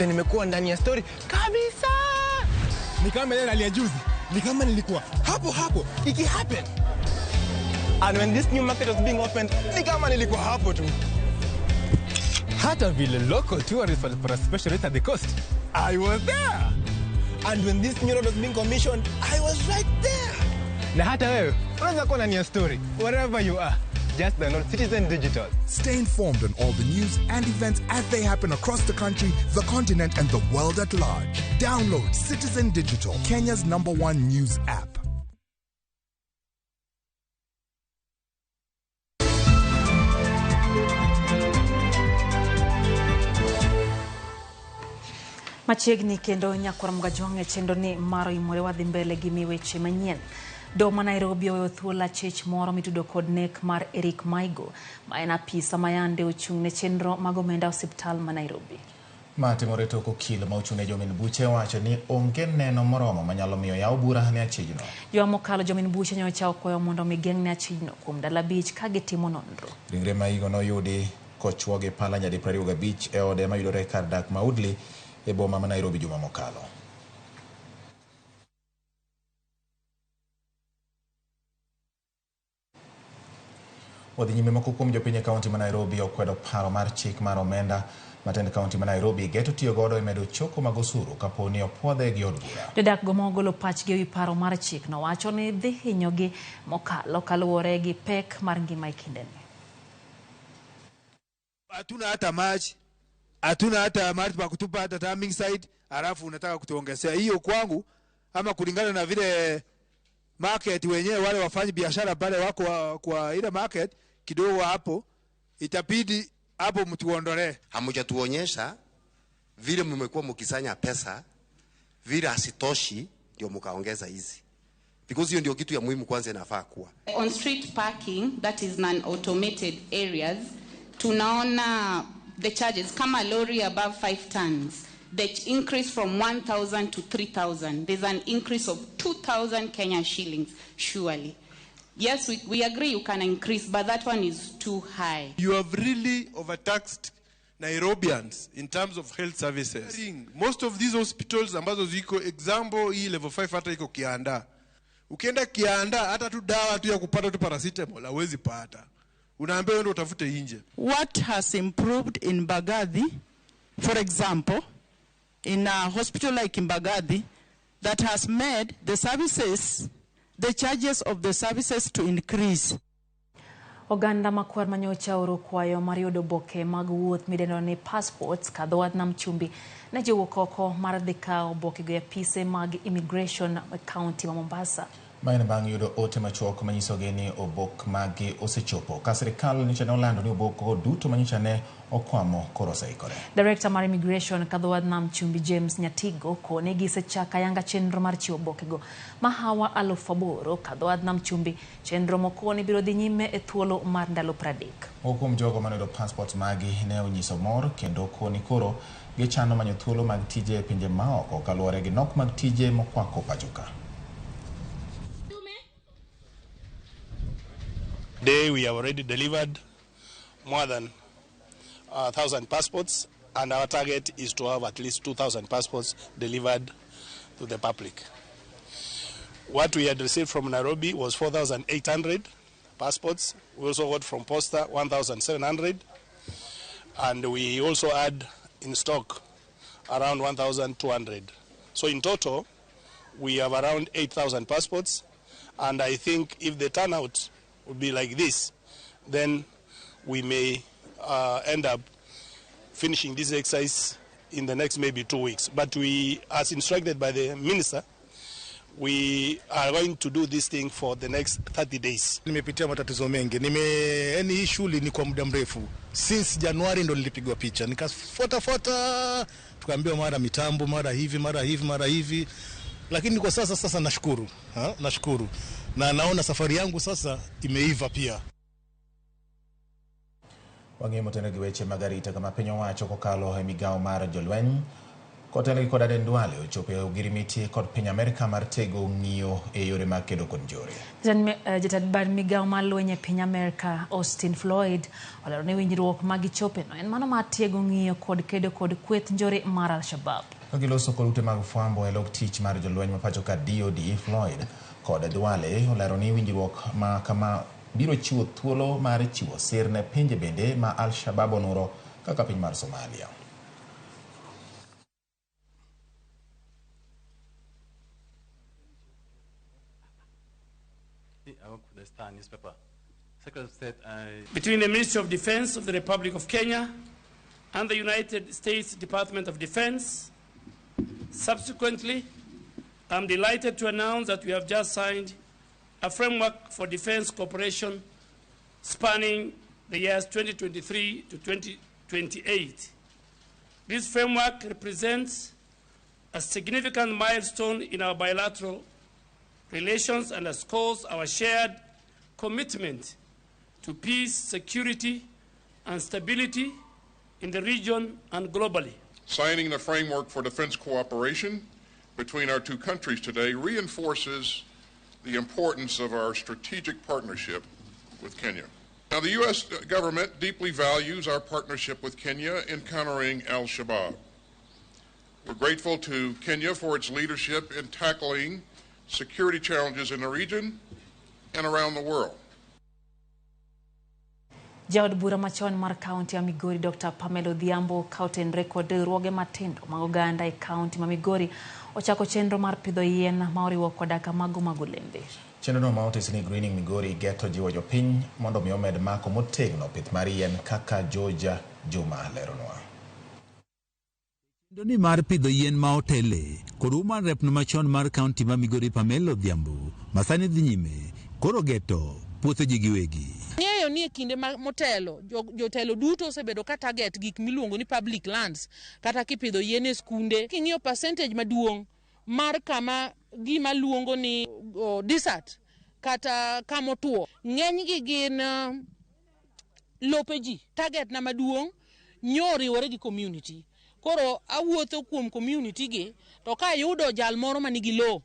Nimekuwa ndani ya story kabisa. Ni kama ile alia juzi. Ni kama nilikuwa hapo iki happen. And when this new market was being opened, ni kama nilikuwa hapo tu. Hata vile local tourists for a special rate at the coast, I was there. And when this new road was being commissioned, I was right there. Na hata wewe, unaweza kuwa ndani ya story wherever you are. Just download Citizen Digital. Stay informed on all the news and events as they happen across the country, the continent, and the world at large. Download Citizen Digital, Kenya's #1 news app. Machiegni kendo nyakwar Mgajwang' e chenro ni mar OIMORE wadhi mbele gi weche manyien. Doho ma Nairobi oweyo thuolo achich moro mitudo kod nek mar Eric Maigo, ma en apisa mayande ochung' ne chenro mag omenda osiptal ma Nairobi. Matimore tok okil ma ochung' ne jomin buche wacho ni onge neno moromo manyalo miyo yaw bura ne achijno. Juma mokalo jomin buche nyocha okwayo mondo migeng' ne achijno kuom ndalo 5 ka gitimo nonro. Ringre Maigo noyudi kochwo gi pala nyadi 25 e ode mayudore kar dak ma Udli e boma ma Nairobi juma mokalo. Wadhi nyime moko kuom jopiny e kaunti ma Nairobi okwedo paro mar chik mar omenda matend kaunti ma Nairobi geto tiyo godo e medo choko mag osuru kapo ni opuodhe gi od bura. Jodak go mogolo pachgi ewi paro mar chik no wacho ni dhi hinyogi mokalo kaluwore gi pek mar ngima e kindeni. Hatuna hata maji, hatuna hata mahali pa kutupa hata timing side, alafu unataka kutuongezea hiyo kwangu, ama kulingana na vile market wenyewe wale wafanyi biashara pale wako kwa ile market kidogo hapo, itabidi hapo mtuondolee. Hamujatuonyesha vile mmekuwa mkisanya pesa, vile hasitoshi ndio mkaongeza hizi. Because hiyo ndio kitu ya muhimu kwanza inafaa kuwa. On street parking, that is non-automated areas, tunaona the charges kama lorry above 5 tons, that increase from 1,000 to 3,000. There's an increase of 2,000 Kenya shillings, surely. Yes, we agree you can increase, but that one is too high. You have really overtaxed Nairobians in terms of health services. Most of these hospitals ambazo ziko example hii level 5 hata iko Kianda. Ukienda Kianda hata tu dawa tu ya kupata tu paracetamol hawezi pata. Unaambiwa ndio utafute nje. What has improved in Mbagathi, for example, in a hospital like in Mbagathi, that has made the services, the charges of the services to increase. Oganda makwar manyocha oro kwayo mar yudo oboke mag wuoth midendo ni passports kadho wadh chumbi ne jowuok oko mar dhi kawo obokego e apise mag immigration county ma Mombasa. Maen bang' yudo ote machuok manyisogi ni obok magi osechopo. Ka sirikal nyocha ne olando ni obok duto manyocha ne okwamo koro oseikore. Director mar immigration kadho wadh chumbi James Nyatigo kone gisechaka yanga chenro mar chiwo obokego mahawa 8,000 kadho wadh chumbi chenro mokoni biro dhi nyime e thuolo mar ndalo 30. Kuom jogo manoyudo passport magi ne onyiso mor kendo koni koro gichano manyo thuolo mag tije e pinje maoko kaluwore gi nok mag tije mokwako pachoka. Today we have already delivered more than 1,000 passports, and our target is to have at least 2,000 passports delivered to the public. What we had received from Nairobi was 4,800 passports. We also got from Posta 1,700, and we also had in stock around 1,200. So in total, we have around 8,000 passports, and I think if the turnout would be like this, then we may end up finishing this exercise in the next maybe 2 weeks. But we, as instructed by the minister, we are going to do this thing for the next 30 days. Nimepitia matatizo mengi. Hii shule ni kwa muda mrefu. Since January ndo nilipigwa picha. Nikafuata tukaambiwa mara mitambo, mara hivi. Lakini kwa sasa nashukuru. Nashukuru. Na naona safari yangu sasa imeiva pia. Wang'e gi weche magarita kama piny owacho kokalo e migawo mar jolweny kotelo gi koda Ndwale ochopo e ogirimiti kod piny Amerika mar tego ng'iyo e yore mag kedo kod njore. Jatend bar migawo mar lweny e piny Amerika Austin Floyd olero ni winjruok ma gichope no en mano mar tiego ng'iyo kod kedo kod kweth njore mar Al-Shabaab. Ka giloso kod ute mag fwambo e log tich mar jolweny ma pachoka DOD, Floyd kod Ndwale olero ni winjruok ma kama biro chiwo thuolo mar chiwo sir ne pinje bende ma Al-Shabaab onuro kaka piny mar Somalia. Between the Ministry of Defense of the Republic of Kenya and the United States Department of Defense. Subsequently, I'm delighted to announce that we have just signed a framework for defense cooperation spanning the years 2023 to 2028. This framework represents a significant milestone in our bilateral relations and underscores our shared commitment to peace, security, and stability in the region and globally. Signing the framework for defense cooperation between our two countries today reinforces the importance of our strategic partnership with Kenya. Now, the U.S. government deeply values our partnership with Kenya in countering al-Shabaab. We're grateful to Kenya for its leadership in tackling security challenges in the region and around the world. Jaod bura machon mar kaunti ya Migori Dr. Pamela Odhiambo kauten rekod ruoge matindo mag oganda e kaunti ma Migori ochako chenro mar pidho yien ma oriwo koda kamago mag olembe. Chenrono ma otis ni Greening Migori geto jiwo jopiny mondo mi omed mako motegno pith mar yien kaka Georgia Juma leronwa. Doni mar pidho yien ma otele kod woman rep machon mar kaunti ma Migori Pamela Odhiambo masani dhi nyime koro geto puothe ji giwegi. Ng'eyo ni kinde motelo jotelo duto osebedo ka target gik miluongo ni public lands kata kipidho yien e skunde. King'iyo percentage maduong' mar kama gima luongo ni desert kata kama otuo ng'enygi gin lope ji. Target na maduong' nyoriwore gi community. Koro awuotho kuom community gi to ka yudo jal moro manigi lo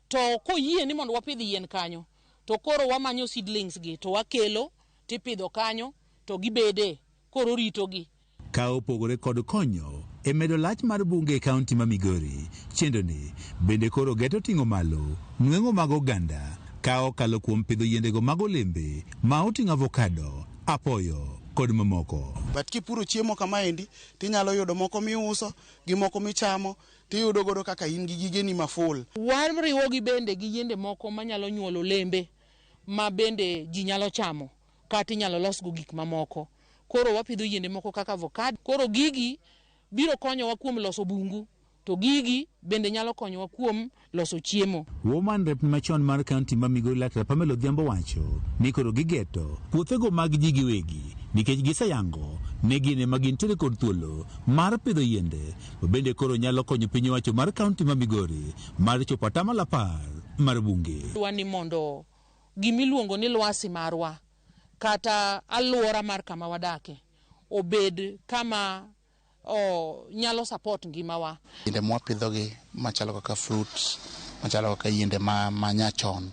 to koyie ni mondo wapidh yien kanyo to koro wamanyo seedlings gi to wakelo tipidho kanyo to gibede koro rito gi. Ka opogore kod konyo e medo lach mar bunge e kaunti ma Migori, chendoni bende koro geto ting'o malo nweng'o mag oganda ka okalo kuom pidho yiendego mag olembe ma oting'o avocado, apoyo kod mamoko. But kipuro chiemo kama endi tinyalo yudo moko miuso gi moko michamo tiyudo godo kaka in gi gigeni maful. Wariwo gi bende gi yiende moko manyalo nyuolo olembe ma bende ji nyalo chamo kata inyalo los go gik mamoko. Koro wapidho yiende moko kaka avocado. Koro gigi biro konyowa kuom loso bungu to gigi bende nyalo konyowa kuom loso chiemo. Woman rep machon mar kaunti ma Migori Dr. Pamela Odhiambo wacho ni koro gigeto puothego mag ji giwegi nikech giseyango ne gine ma gintiere kod thuolo mar pidho yiende bende koro nyalo konyo piny owacho mar kaunti ma Migori mar chopo atamalo 10 mar bunge. Wani mondo gimiluongo ni lwasi marwa kata alwora mar kama wadake obed kama nyalo support ngimawa. Yiende mwapidhogi machalo kaka fruits, machalo kaka yiende ma nyachon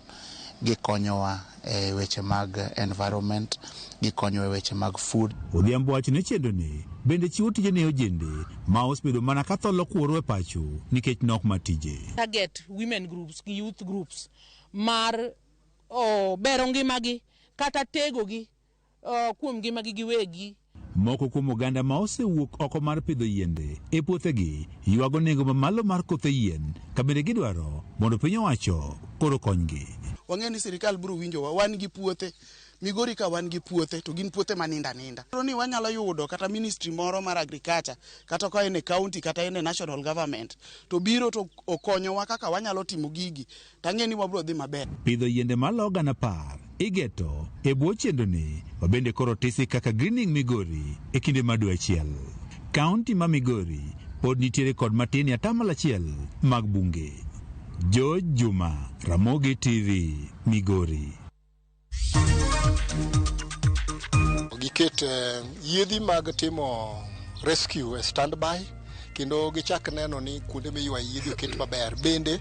gikonyowa e weche mag environment, gikonyo e weche mag food. Odhiambo wacho ne chendoni bende chiwo tije ne ojende ma osebedo mana ka tholo kuoro e pacho nikech nok matije. Target women groups gi youth groups mar bero ngimagi kata tegogi kuom ngimagi giwegi. Moko kuom oganda ma osewuok oko mar pidho yiende e puothegi ywago nengo mamalo mar kothe yien ka bende gidwaro mondo piny owacho koro konygi. Wang'e ni sirikal biro winjowa, wan gi puothe Migori ka wan gi puothe to gin puothe maninda. Koro ni wanyalo yudo kata ministry moro mar agriculture kata ka ene county kata ene national government to biro to okonyowa kaka wanyalo timo gigi tang'e ni wabiro dhi maber. Pidho yiende malo gana 10 igeto e bwo chendoni mabende koro tisi kaka Greening Migori e kinde madwe achiel. Kaunti ma Migori pod nitiere kod matin atamalo 1 mag bunge. George Juma, Ramogi TV, Migori. Giket yiedhi mag timo rescue e standby kendo gichak neno ni kuonde miywa yiedhi oket maber. Bende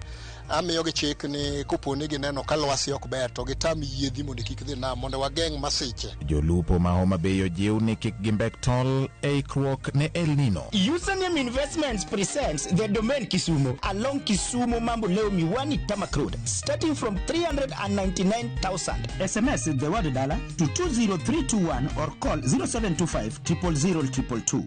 amiyo gi chik ni koponi gineno ka lwasi ok ber to gitam yiedhi mondo kik dhi nam mondo wageng' masiche. Jolupo ma Homa Bay ojiw ni kik gimbek tol e ikruok ne El Nino. Username Investments presents the domain Kisumu along Kisumu Mambo Leo Miwani Tamak Road starting from 399,000. SMS the word dollar to 20321 or call 0725 000 222.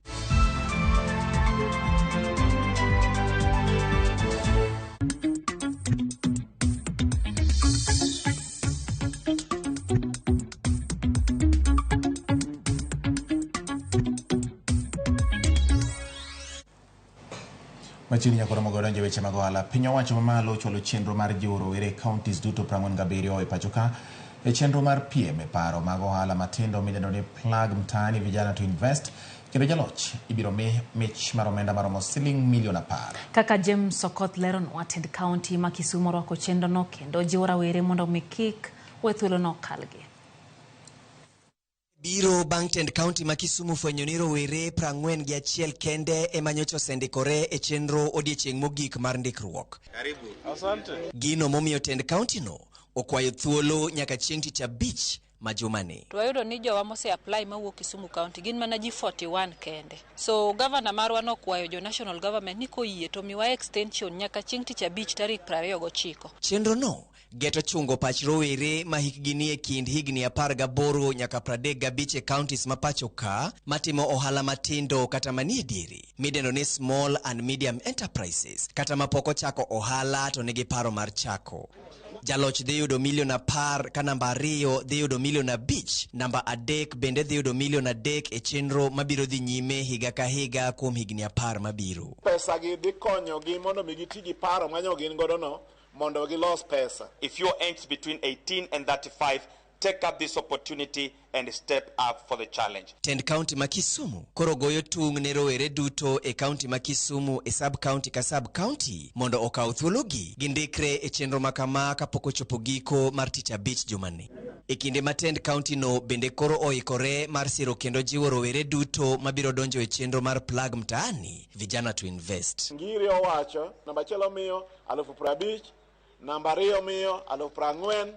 Machiegni nyakoro mogodonje weche mag ohala. Piny owacho mamalo chwalo chenro mar jiwo rowere counties duto 47 e pacho ka e chenro mar piem e paro mag ohala matindo midendo ni Plug Mtaani Vijana to Invest. Kendo jaloch ibiro mich mar omenda maromo $1,000,000. Kaka James Sokoth leronwa, tend kaunti ma Kisumu orwako chenrono kendo jiwo rawere mondo omi kik we thuolono kalgi. Biro bang' tend kaunti ma Kisumu fwenyo ni rowere 41 kende ema nyocha osendikore e chenro odiechieng' mogik mar ndikruok. Karibu. Asante. Gino momiyo tend kaunti no okwayo thuolo nyaka chieng' tich abich majumani. Twayudo ni jowa mose apply mawuok Kisumu County gin mana ji 41 kende. So governor marwa nokwayo jo national government ni koyie to miwa extension nyaka chieng' tich abich tarik 29. Chenro no geto chungo pach rowere ma hikgi ni e kind higni 18 nyaka 35 e counties ma pacho ka matimo ohala matindo kata manie diere midendo ni small and medium enterprises kata mapoko chako ohala to nigi paro mar chako. Jaloch dhi yudo $1,000,000 ka namba 2 dhi yudo $5,000,000, namba 3 bende dhi yudo $3,000,000 e chenro mabiro dhi nyime higa ka higa kuom higni 10 mabiro. Pesa gi dhi konyo gi mondo mi giti gi paro manyo gin godo no mondo gilos pesa. If you're aged between 18 and 35, take up this opportunity and step up for the challenge. Tend County ma Kisumu koro goyo tung' ne rowere duto e County ma Kisumu e sub county ka sub county mondo okaw thuologi gindikre e chenro makama kapok ochopo giko mar tich abich jumani. E kinde ma Tend County no bende koro oikore mar siro kendo jiwo rowere duto mabiro donjo e chenro mar Plug Mtaani Vijana to Invest. Ngiri owacho namba 1 miyo 50,000, namba 2 miyo 40,000,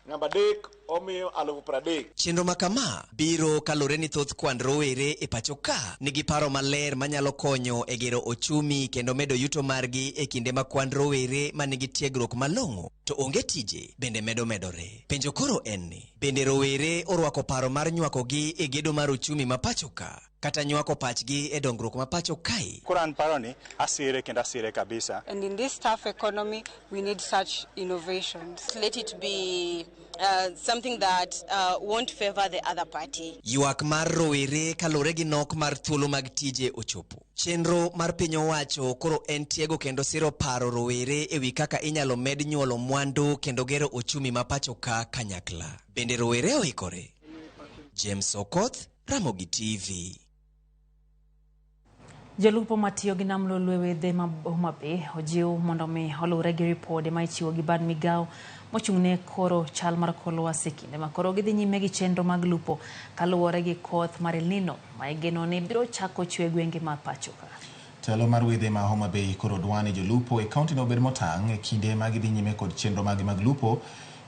namba 3 omiyo 30,000. Chenro makama biro kalore ni thoth kwan rowere e pacho ka nigi paro maler manyalo konyo e gero ochumi kendo medo yuto margi e kinde ma kwan rowere manigi tiegruok malong'o to onge tije bende medore. Penjo koro en ni bende rowere orwako paro mar nywakogi e gedo mar ochumi ma pacho ka kata nywako pachgi e dongruok ma pacho kai. Kuran paroni asire kenda asire kabisa. And in this tough economy we need such innovations. Let it be something that won't favor the other party. Ywak mar rowere kalore gi nok mar thuolo mag tije ochopo. Chenro mar piny owacho koro en tiego kendo siro paro rowere ewi kaka inyalo med nyuolo mwandu kendo gero ochumi ma pacho ka kanyakla. Bende rowere oikore. James Sokoth, Ramogi TV. Jalupo matiyo gi nam lolwe wedhe ma Homa Bay ojiw mondo mi olure gi ripode ma ichiwo gi bad migawo mochung'ne koro chal mar kor lwasi kinde ma koro gidhi nyime gi chenro mag lupo kaluwore gi koth mar El Nino ma igeno ni biro chako chwe gwenge ma pacho ka. Telo mar wedhe ma Homa Bay koro dwani jolupo e kaunti no bed motang' e kinde ma gidhi nyime kod chenro mag lupo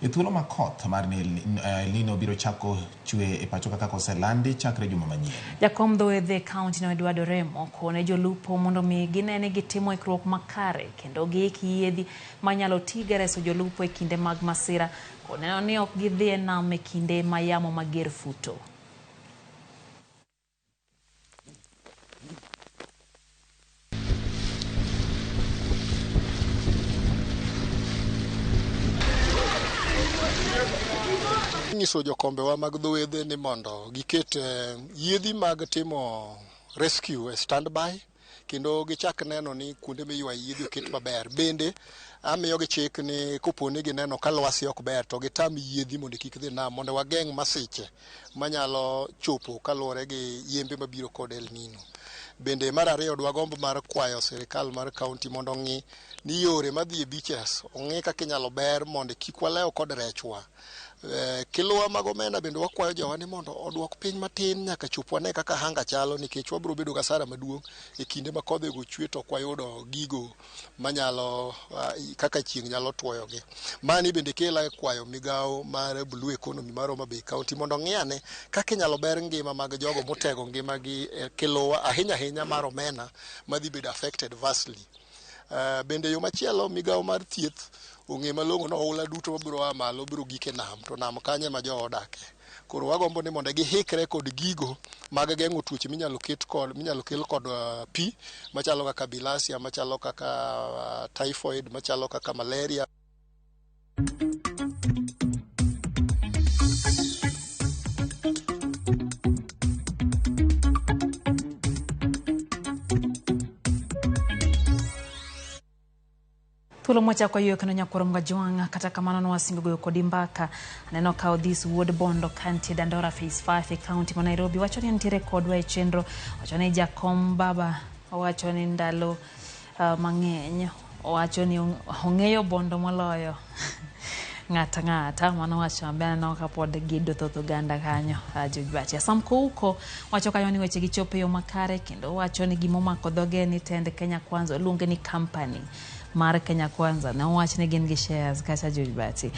e thuolo ma koth mar El Nino biro chako chwe e pacho kaka oselandi chakre juma manyien. Jakom dho wedhe kaunti no Eduardo Remo kone jolupo mondo mi ginene gitimo ikruok makare kendo giiki yiedhi manyalo tiga reso jolupo e kinde mag masira koneno ni ok gidhi e nam e kinde ma yamo mager futo. Nyiso jokombewa mag dho wedhe ni mondo giket yiedhi mag timo rescue e standby kendo gichak neno ni kuonde miywa yiedhi oket maber. Bende amiyo gi chik ni koponi gineno ka lwasi ok ber to gitam yiedhi mondo kik dhi nam mondo wageng' masiche manyalo chopo kaluwore gi yembe mabiro kod El Nino. Bende mar ariyo dwagombo mar kwayo sirikal mar kaunti mondo ng'i ni yore madhi e beaches ong'i kaka inyalo ber mondo kik walew kod rechwa. Kiluwa mag omenda bende wakwayo jowa ni mondo odwok piny matin nyaka chop wane kaka hanga chalo nikech wabiro bedo gasara maduong' e kinde ma kodhego chwe to kwayudo gigo manyalo kaka chieng' nyalo tuoyogi. Mani bende kela kwayo migawo mar blue economy mar Homa Bay County mondo ng'iyane kaka inyalo ber ngima mag jogo motego ngimagi kiluwa ahinya mar omena madhi bedo affected vastly. Bende yo machielo migawo mar thieth ong'e malong'o no oula duto mabiro a malo biro gike nam to nam kanye ma jo odake. Koro wagombo ni mondo gihikre kod gigo mag geng'o tuoche minyalo kel kod pi machalo kaka bilharzia, machalo kaka typhoid, machalo kaka malaria. Thuolo mocha kwa yuo kanonya kurom gajwanga kata kamano no wasimbe goyo kodi mbaka aneno kao this wood bondo kanti Dandora phase 5 county ma Nairobi wacho ni ntiere kodwa e chenro wacho ni jakom baba wacho ni ndalo mang'eny wacho ni ong'eyo bondo moloyo ng'ata mano wacho bana no kapod gido thotho ganda kanyo Weche samko huko wacho kanyo ni weche gichope yo makare kendo wacho ni gimomako dhoge ni tend Kenya Kwanza luonge ni company mar Kenya Kwanza na wach ni gin gi shares kacha Weche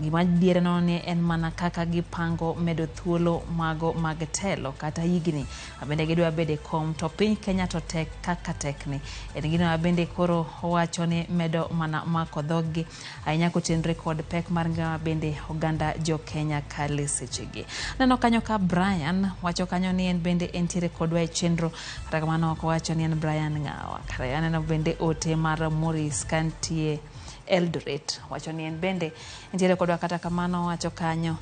gima diere no ni en mana kaka gipango medo thuolo mago mag telo kata higni abende gidwa bede kom to piny Kenya to tek kaka tekni en gino abende koro wacho ni medo mana mako dhogi ainya kotenre kod pek mar ngama bende oganda jo Kenya kale sechegi neno kanyo ka Brian wacho kanyo ni en bende entiere kodwa e chenro kata kamano ok wacho ni en Brian ngawa kare aneno bende ote mar Morris kantie Eldoret wacho ni en bende entiere kodwa kata kamano wacho kanyo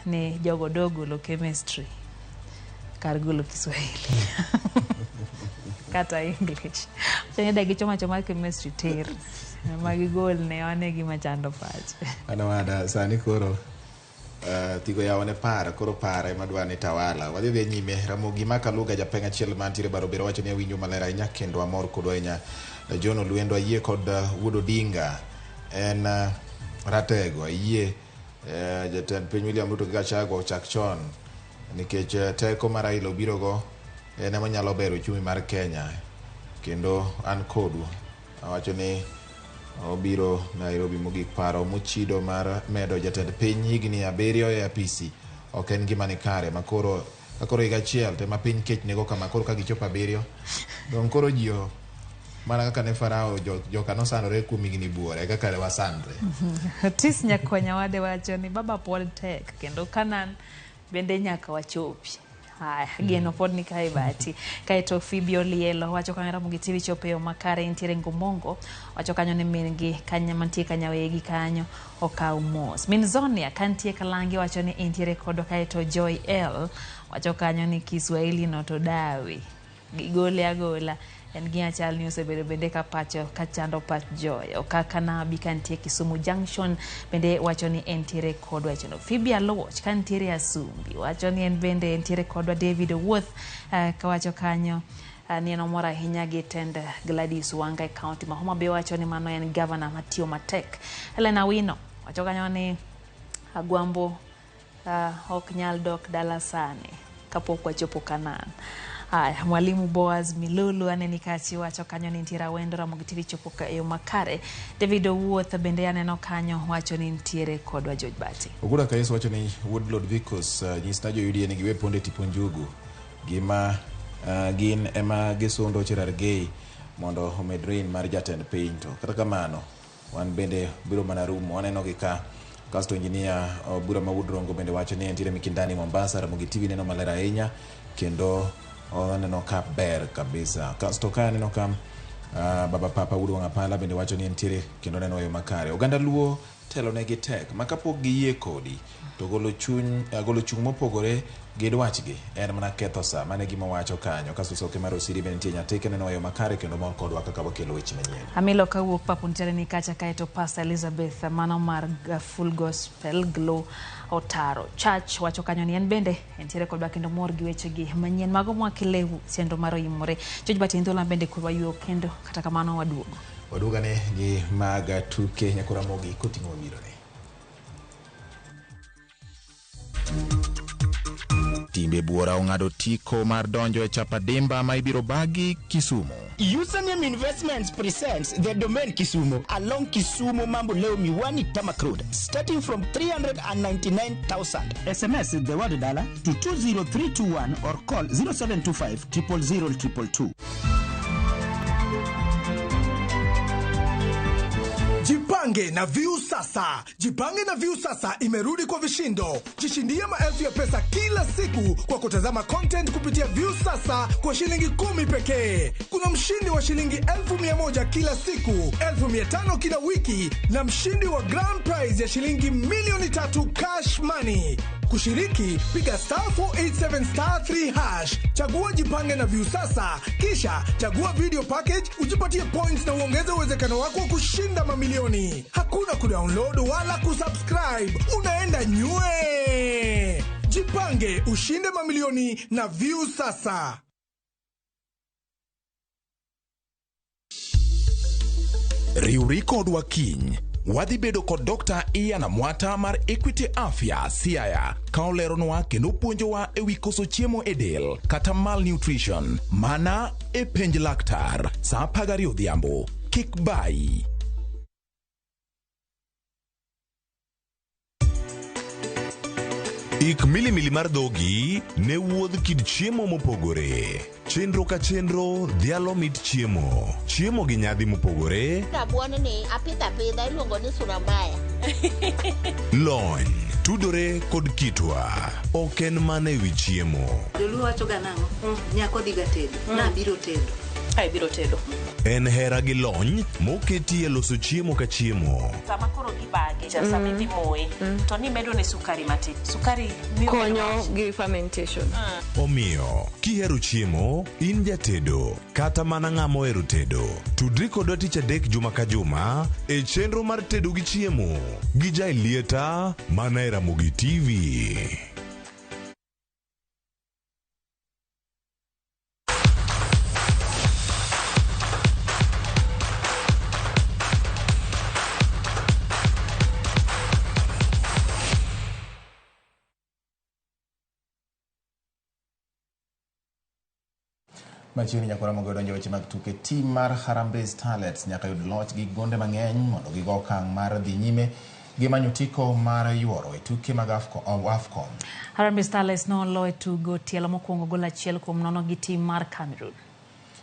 ni jogo dogo lo chemistry kar golo Kiswahili kata English wacho ni dagi choma chemistry ter magi gol ne wane gima chando pach ana wada sani koro tigo yaone para koro para ema dwani tawala wadhi dhi nyime Ramogi makaluga japenga chiel mantiere barobero wacho ni awinjo malera inya kendo amor kodwa inya Jono Luendo ayie kod Wuod Odinga en ratego ayie jatend piny William Ruto Gachagua chak chon nikech teko mar Raila obiro go en ema nyalo bero uchumi mar Kenya kendo an kodu awacho ni obiro Nairobi mogik paro mochido mar medo jatend piny higni 7 e apisi ok en gima ni kare makoro higa achiel tema piny kech nego kama koro ka gichopo 7 don koro jio mana kaka ne Farao joka nosanore kuom higni buore kaka le wasandre tis nyakonya wade wacho ni baba pod tek kendo kanan bende nyaka wachopi geno pod ni kai bati kaito Fibio Lielo wacho kanyo Ramogi TV chope o makare intiere Ngomongo wacho kanyo ni mingi kanya mantie kanya wegi kanyo okaw mos min Zonia kantie Kalangi wacho ni intiere kodo kaito Joy L wacho kanyo ni Kiswahili no to dawi gigole agola en gia chal ni osebedo bende ka pacho kachando pach Joy okaka na bikantie Kisumu Junction bende wacho ni entiere kodwa wacho Fibia Loch kantiere Asumbi wacho ni en bende entiere kodwa David Worth ka wacho kanyo ni eno mora hinya gi tend Gladys Wanga County ma Homa Bay wacho ni mano en governor Matio Matek Helena Wino wacho kanyo ni Agwambo ok nyal dok dala sani kapok wachopo Kanan Mwalimu Boaz Milulu aneni kachi wacho kanyo ni ntiere Wendo Ramogi TV chopo yo makare David Owuoth bende aneno kanyo wacho ni ntiere kodwa George Bati Ogura Kaiso wacho ni Woodlord Vicos nyisna jo yudi ni giwe ponde tipo njugu gima gin ema gisondo Cherargei mondo omedrin mar jatend piny to kata kamano wan bende biro mana rumo waneno gi ka kasto engineer Bura Mawudrongo bende wacho ni ntiere Mikindani Mombasa Ramogi TV neno malera ahinya kendo neno ka ber kabisa kasto ka neno ka baba papa Wuod Wangapala bende wacho ni entiere kendo neno yo makare oganda luo telo ne gi tek makapok giyie kodi to golo chung mopogore gi dwachgi en mana ketho sa mane gima wacho kanyo kasto soke mar Osiri bende nitie nyateke neno yo makare kendo mor kodwa kaka wakelo weche manyien Amilo kawuok papo ntiere ni kacha kaeto Pastor Elizabeth mano mar Full Gospel Glow Otaro Church wacho kanyo ni en bende entiere kodwa kendo mor gi weche gi manyien mago mwakilewu sendo mar OIMORE George Bati Ndhola bende kodwa yuo kendo kata kamano waduoga ne gi maga tuke nyakora Ramogi koting'o miro ne Timbe buora ong'ado tiko mar donjo e chapadimba ma ibiro bagi Kisumu. Username Investments presents the domain Kisumu along Kisumu Mambo Leo Miwani Tamak Road starting from 399,000. SMS the word dollar to 20321 or call 0725 000 222. Jipange na View Sasa. Jipange na View Sasa imerudi kwa vishindo. Jishindie maelfu ya pesa kila siku kwa kutazama content kupitia View Sasa kwa shilingi 10 pekee. Kuna mshindi wa shilingi 1,100 kila siku, 1,500 kila wiki na mshindi wa grand prize ya shilingi 3 million cash money. Kushiriki, piga *487*3#. Chagua jipange na Viusasa, kisha chagua video package, ujipatie points na uongeze uwezekano wako wa kushinda mamilioni. Hakuna kudownload wala kusubscribe. Unaenda nywe. Jipange, ushinde mamilioni na Viusasa. Riuri kod wakiny. Wadhi bedo kod Dr. Ian Amwata mar Equity Afya Siaya ka oleronwa kendo puonjowa ewi koso chiemo e del kata malnutrition mana e penj laktar saa 12 odhiambo. Kik bayi. Ik milimili mar dhogi ne wuodh kid chiemo mopogore. Chenro ka chenro dhialo mit chiemo. Chiemo gi nyadhi mopogore. Rabuon ni apidha iluongo ni surambaya. Lony tudore kod kitwa. Ok en mana ewi chiemo. Joluo wacho ga nang'o? Nyako dhiga tedo. Na biro tedo. Ai biro tedo. En hera gi lony moketi e loso chiemo ka chiemo. Sama koro gibage, sama imoye, to ni medo ne sukari matin. Sukari konyo gi fermentation. Omiyo, kihero chiemo, in jatedo, kata mana ng'ama ohero tedo. Tudri kodwa tich adek juma ka juma e chenro mar tedo gi chiemo. Gi Jailieta mana e Ramogi TV. Machiegni nyakora mogo donjo weche mag tuke. Tim mar Harambee Starlets nyaka yud loch gi gonde mang'eny mondo gigo okang' mar dhi nyime gi manyo tiko mar yuoro e tuke mag AFCON. Harambee Starlets noloo e tugo tielo mokwongo gol 1-0 gi tim mar Cameroon.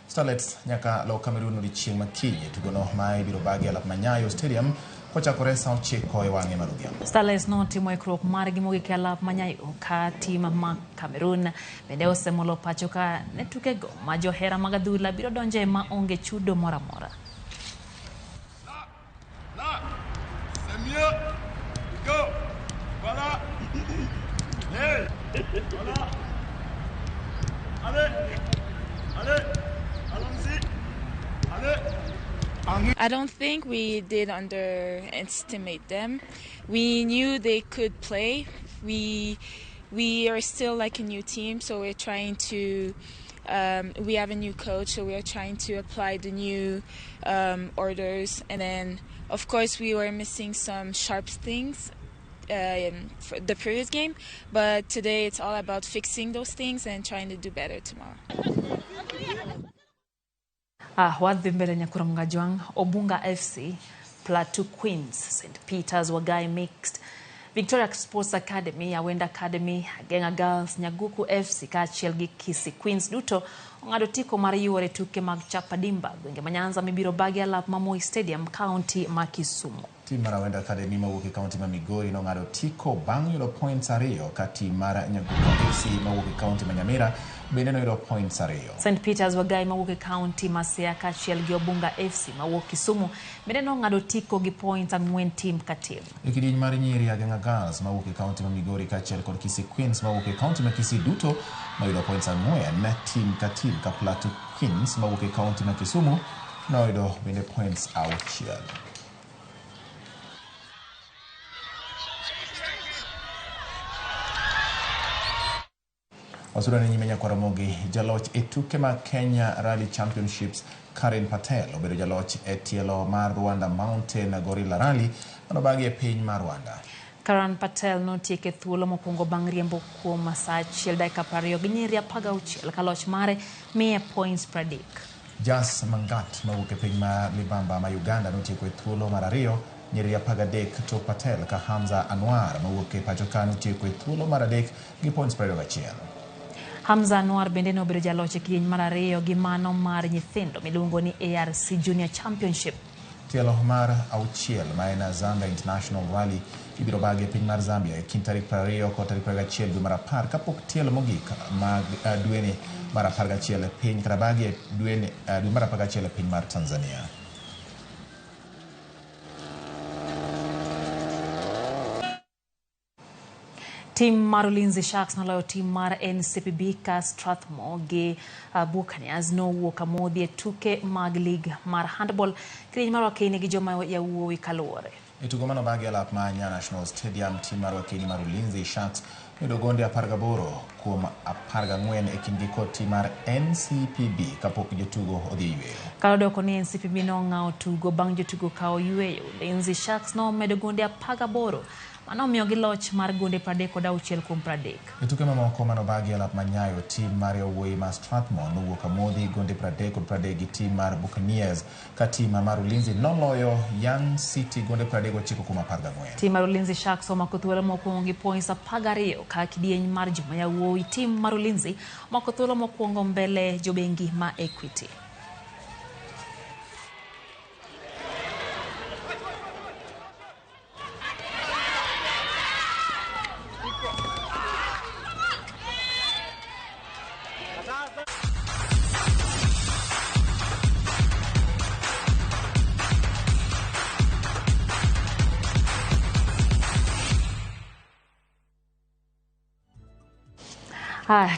Starlets nyaka lo Cameroon odiochieng' makiny e tugono ma ibiro bagi e Manyayo Stadium kochakore saa 9 e wang'e mar odhiambo. Starlets notimo ikruok margi mogik e Manyayo ka tim ma Cameroon bende osemolo pacho ka ne tukego ma johera mag adhula biro donje ma onge chudo moro amora. I don't think we did underestimate them. We knew they could play. We are still like a new team, so we're trying to. We have a new coach, so we are trying to apply the new orders. And then, of course, we were missing some sharp things for the previous game. But today, it's all about fixing those things and trying to do better tomorrow. Wadhi mbele nyakura mngajwang, Obunga FC, Plateau Queens, St. Peter's Wagai Mixed, Victoria Sports Academy, Awenda Academy, Agenga Girls, Nyaguku FC, Kachiel gi Kisii Queens duto ong'ado tiko mar yuore tuke mag Chapadimba gwenge manyanza mibiro bagi alap Moi Stadium County ma Kisumu. Tim mar Awenda Academy mawuok e County ma Migori nong'ado tiko bang' yudo points 2 ka tim mar Nyaguku FC mawuok e County ma Nyamira bende noyudo points 2. St. Peter's Wagai mawuok e County ma Siaya kachiel gi Obunga FC mawuok Kisumu bende nong'ado tiko gi points 4 tim ka tim. E kidieny mar nyiri Agenga Girls mawuok e County ma Migori kachiel kod Kisii Queens mawuok e County ma Kisii duto noyudo points 4 tim ka tim ka Plateau Queens mawuok e County ma Kisumu noyudo bende points 6. Wasura nyime nyakwara Ramogi, jaloch e tuke mag Kenya Rally Championships Karen Patel obedo jaloch e tielo mar Rwanda Mountain Gorilla Rally manobagi e piny mar Rwanda. Karen Patel notieke thuolo mokwongo bang' riembo kuom saa 1 dakika 20 gi nyiri 16 ka loch mare miye points 30. Jas Mangat mawuok e piny mar Libamba ma Uganda notieko e thuolo mar 2 nyiri 13 to Patel ka Hamza Anwar mawuok e pacho ka notieko e thuolo mar 3 gi points 21. Hamza Anwar bende nobedo jaloch e kidieny mar 2 gi mano mar nyithindo miluongo ni ARC Junior Championship. Tielo mar 6 ma en Zambia International Rally ibiro bagi e piny mar Zambia e kind tarik 20 kod tarik 21 dwe mar 10 kapok tielo mogik mag dweni mar 11 e piny kata bagi e dwe mar 11 e piny mar Tanzania. Tim mar Ulinzi Sharks noloyo tim mar NCPB ka Strathmore gi Buccaneers nowuok amodhi e tuke mag lig mar handball kidieny mar Wakeni gi joma yawuowi kaluwore. E tugo mano bagi alap ma National Stadium, tim mar Wakeni mar Ulinzi Sharks yudo gonde 18 kuom 14 e kindgi kod tim mar NCPB kapok jotugo odhi yweyo. Kalodoko ni NCPB nong'awo tugo bang' jotugo kawo yweyo. Ulinzi Sharks nomedo gonde 18 mano miyo gi loch mar gonde 36 kuom 30. E tuke mamoko mano bagi alap ma Nyayo, tim mar yawuowi mar Strathmore nowuok amodhi gonde 30 kod 30 gi tim mar Buccaneers ka tim mar Ulinzi noloyo Young City gonde 39 kuom 14. Tim mar Ulinzi Sharks omako thuolo mokwongo gi points 12 ka kidieny mar joma yawuowi. Tim mar Ulinzi omako thuolo mokwongo mbele jobengi ma Equity.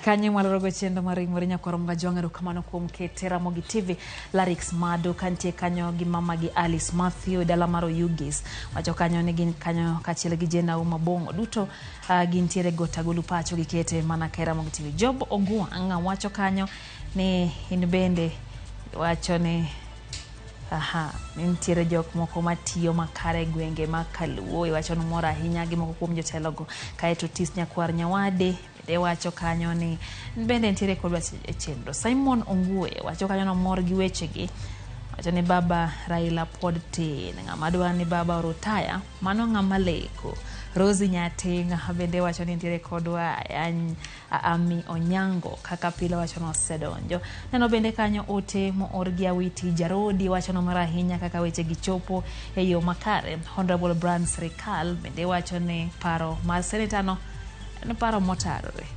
Kanye mwalorogo chendo marimori nyakoronga jwang'ero kamano kuom kete Ramogi TV. Larix Mado kantie kanyo gi mama gi Alice Matthew dala maro Yugis wacho kanyo ni gin kanyo kachiel gi Jena Umabongo duto gintiere gotagolu pacho gi kete mana ka Ramogi TV. Job Ogwang wacho kanyo ni in bende wacho ni nitiere jok moko matiyo makare gwenge makaluo wacho no mora ahinya gi moko kuom jotelogo kaeto tis nyakwar nyawade de wacho kanyo ni bende nitiere kod e chenro. Simon Ongue wacho kanyo no mor gi weche gi wacho ni baba Raila pod tin ng'ama dwa ni baba orutaya mano ng'ama leko. Rosi Nyatinga bende wacho ni nitiere kodwa Ami Onyango kaka pile wacho no sedonjo. Neno bende kanyo ote mo orgi awiti Jarodi wacho no mara ahinya kaka weche gichopo e yo makare. Honorable Brand Serikal bende wacho ni paro mar senator no en paro motarore.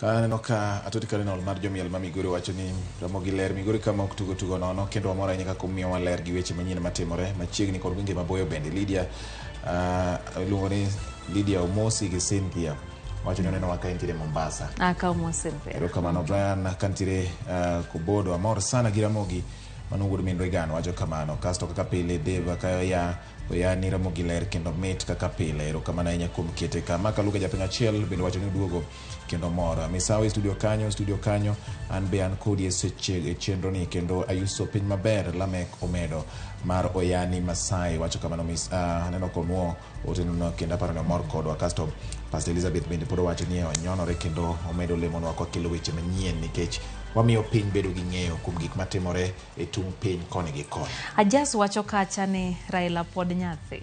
Kaneno ka atoti Cardinal mar jomiel ma Migori wacho ni Ramogi ler Migori kama ok tugo nono kendo amora ahinya kaka omiyo waler gi weche manyien matimore machiegni kod gwenge maboyo bende. Lydia luongo ni Lydia Omosi gi Cynthia wacho ni oneno waka nitiere Mombasa. Ka Omosi. Ero kamano Brian kantire Kubodo amor sana gi Ramogi manungudo min Regan wacho kamano. Kasto kaka pile Deva kaya ni Ramogi ler kendo mit kaka pile. Ero kamano ahinya kuom kete kama Kaluga japiny achiel bende wacho ni duogo kendo mora. Misawa studio kanyo an be an kodi e chenro ni kendo ayuso piny maber Lamek Omedo mar Oyani Masai wacho kamano. Neno konwo otenno kendo aparo ni mor kodwa. Kasto Pastor Elizabeth bende pod wacho ni onyonore kendo omedo lemonwa kwa kelo weche manyien nikech wamiyo piny bedo gi ng'eyo kuom gik matimore e tung piny koni gi koni. Ajas wacho kacha ni Raila pod nyathi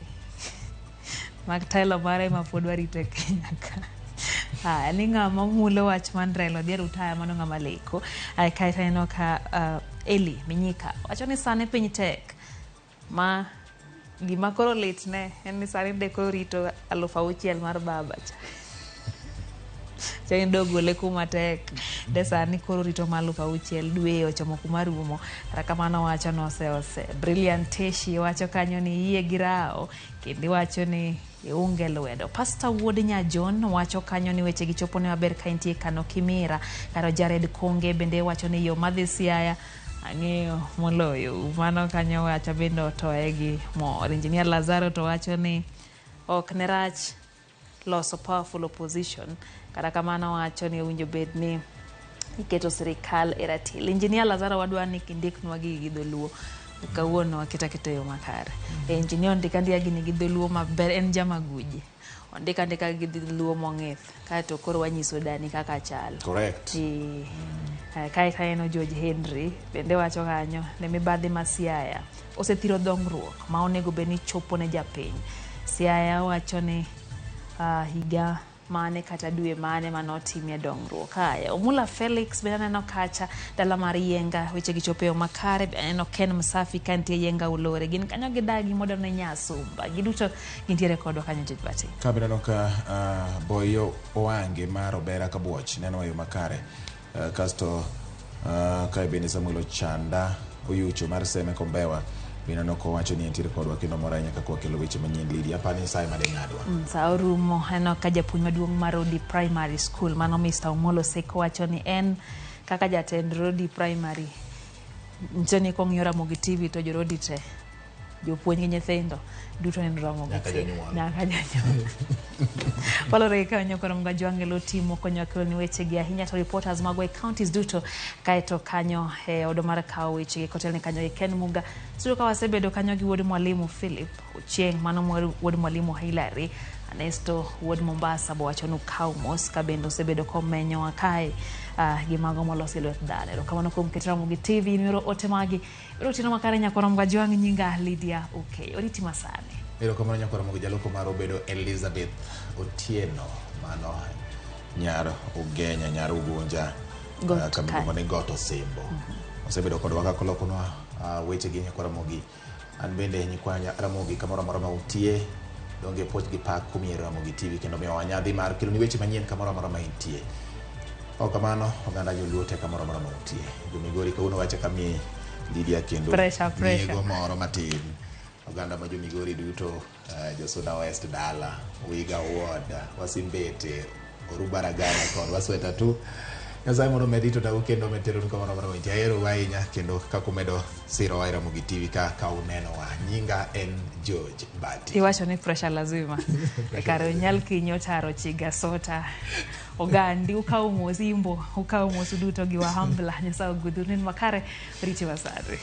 mag telo mare ma pod warito Kenya ka. Ni ng'ama mulo wach man Raila dhi rutaya mano ng'ama leko. Kaita eno ka Eli Minyika wacho ni sane piny tek ma gima koro lit ne en ni sani deko rito 6,000 mar baba cha. Chain dogo le kuma tek de sani koro rito 6,000 dwe ochomo kuma rumo. Rakamano wacho no ose. Brilliant Teshi wacho kanyo ni yie girao kendo wacho ni unge lwedo. Pastor Wuod Nyajon wacho kanyo ni weche gichopo ne maber ka intie Kano Kimira. Karo Jared Konge bende wacho ni yo madhi Siaya ang'eyo moloyo. Mano kanyo wacho bende otoe gi mor. Engineer Lazaro to wacho ni ok ne rach loso powerful opposition. Kata kamano wacho ni winjo bed ni iketo sirikal e ratil. Engineer Lazaro wadwa ni kindiknwa gi dholuo kawuono waketa yo makare. Engineer ndika gini gi dholuo maber en Jamaguji. Ondika gi dholuo mong'ith kaeto koro wanyiso dani kaka chal. Correct. Kaita eno George Henry bende wacho kanyo ne mibadhi ma Siaya osethiro dongruok ma onego bed ni chopo ne japiny. Siaya wacho ni higa mane kata dwe mane manotimie dongruok. Omula Felix bende neno kacha dala mar Yenga weche gichopo makare. Neno Ken Msafi kantie Yenga Ulore gin kanyo gidagi modern Nyasumba giduto gintiere kodwa kanyo jibati. Kabe neno ka Boyo Oange mar Obera Kabuoch neno yo makare. Kasto kai bende Samuel Chanda Oyucho mar Seme Kombewa Winano kowacho ni entiere kodwa kendo mora nyaka kwa kelo weche manyien Lydia apani sai madengadwa. Sa orumo eno ka japuonj maduong' mar Rodi Primary School mano Mr. Omolo Seko wacho ni en kaka jatend Rodi Primary nchoni kong'iyo Ramogi TV to jorodi te jopuonj gi nyithindo duto en Ramogi nyaka janyuol. Walore kanyo kono mga jwangelo timo konyo kelo ni weche gi ahinya to reporters magwe counties duto kaeto kanyo odomar kawo weche gi kotel ni kanyo Ken Muga studio ka wasebedo kanyo gi wuod mwalimu Philip Ochieng mano wuod mwalimu Hilary Anesto wuod Mombasa bo wacho nu kawo mos ka bendo sebedo komenyo akae gimago molosi lwet dale ro kamano kuom keto Ramogi TV miro ote magi ro tino makare nyakoro mga jwang nyinga Lydia okay oriti masane. Ero kamano nyakoro Ramogi jaloko mar obedo Elizabeth Otieno mano nyar Ugenya nyar Ugunja kamiluongo ni Goto Simbo osebedo kodwa ka kolokonwa weche gi nyakoro Ramogi an bende nyikwanya Ramogi kamoro amora ma utie donge poch gi pak kumiero Ramogi TV kendo miyo wanyadhi mar kelo ni weche manyien kamoro amora ma intie. O kamano oganda joluo te kamoro amora ma utie jomigori kauno wacha kami Lydia kendo miego moro matin oganda ma jomigori duto Josuda West Dala Wiga Ward Wasimbete Orubaragana kod Wasweta tu Nyasaye mondo medito da kendo metero kamoro amora ma intie ahero wainya kendo kakumedo siro wa Ramogi TV ka uneno wa nyinga en George Mbati iwacho ni pressure lazima kare nyal kinyo taro chiga sota ogandi ukawo mos imbo ukawo mos duto gi wahambla Nyasaye ogudunin makare riti wasare.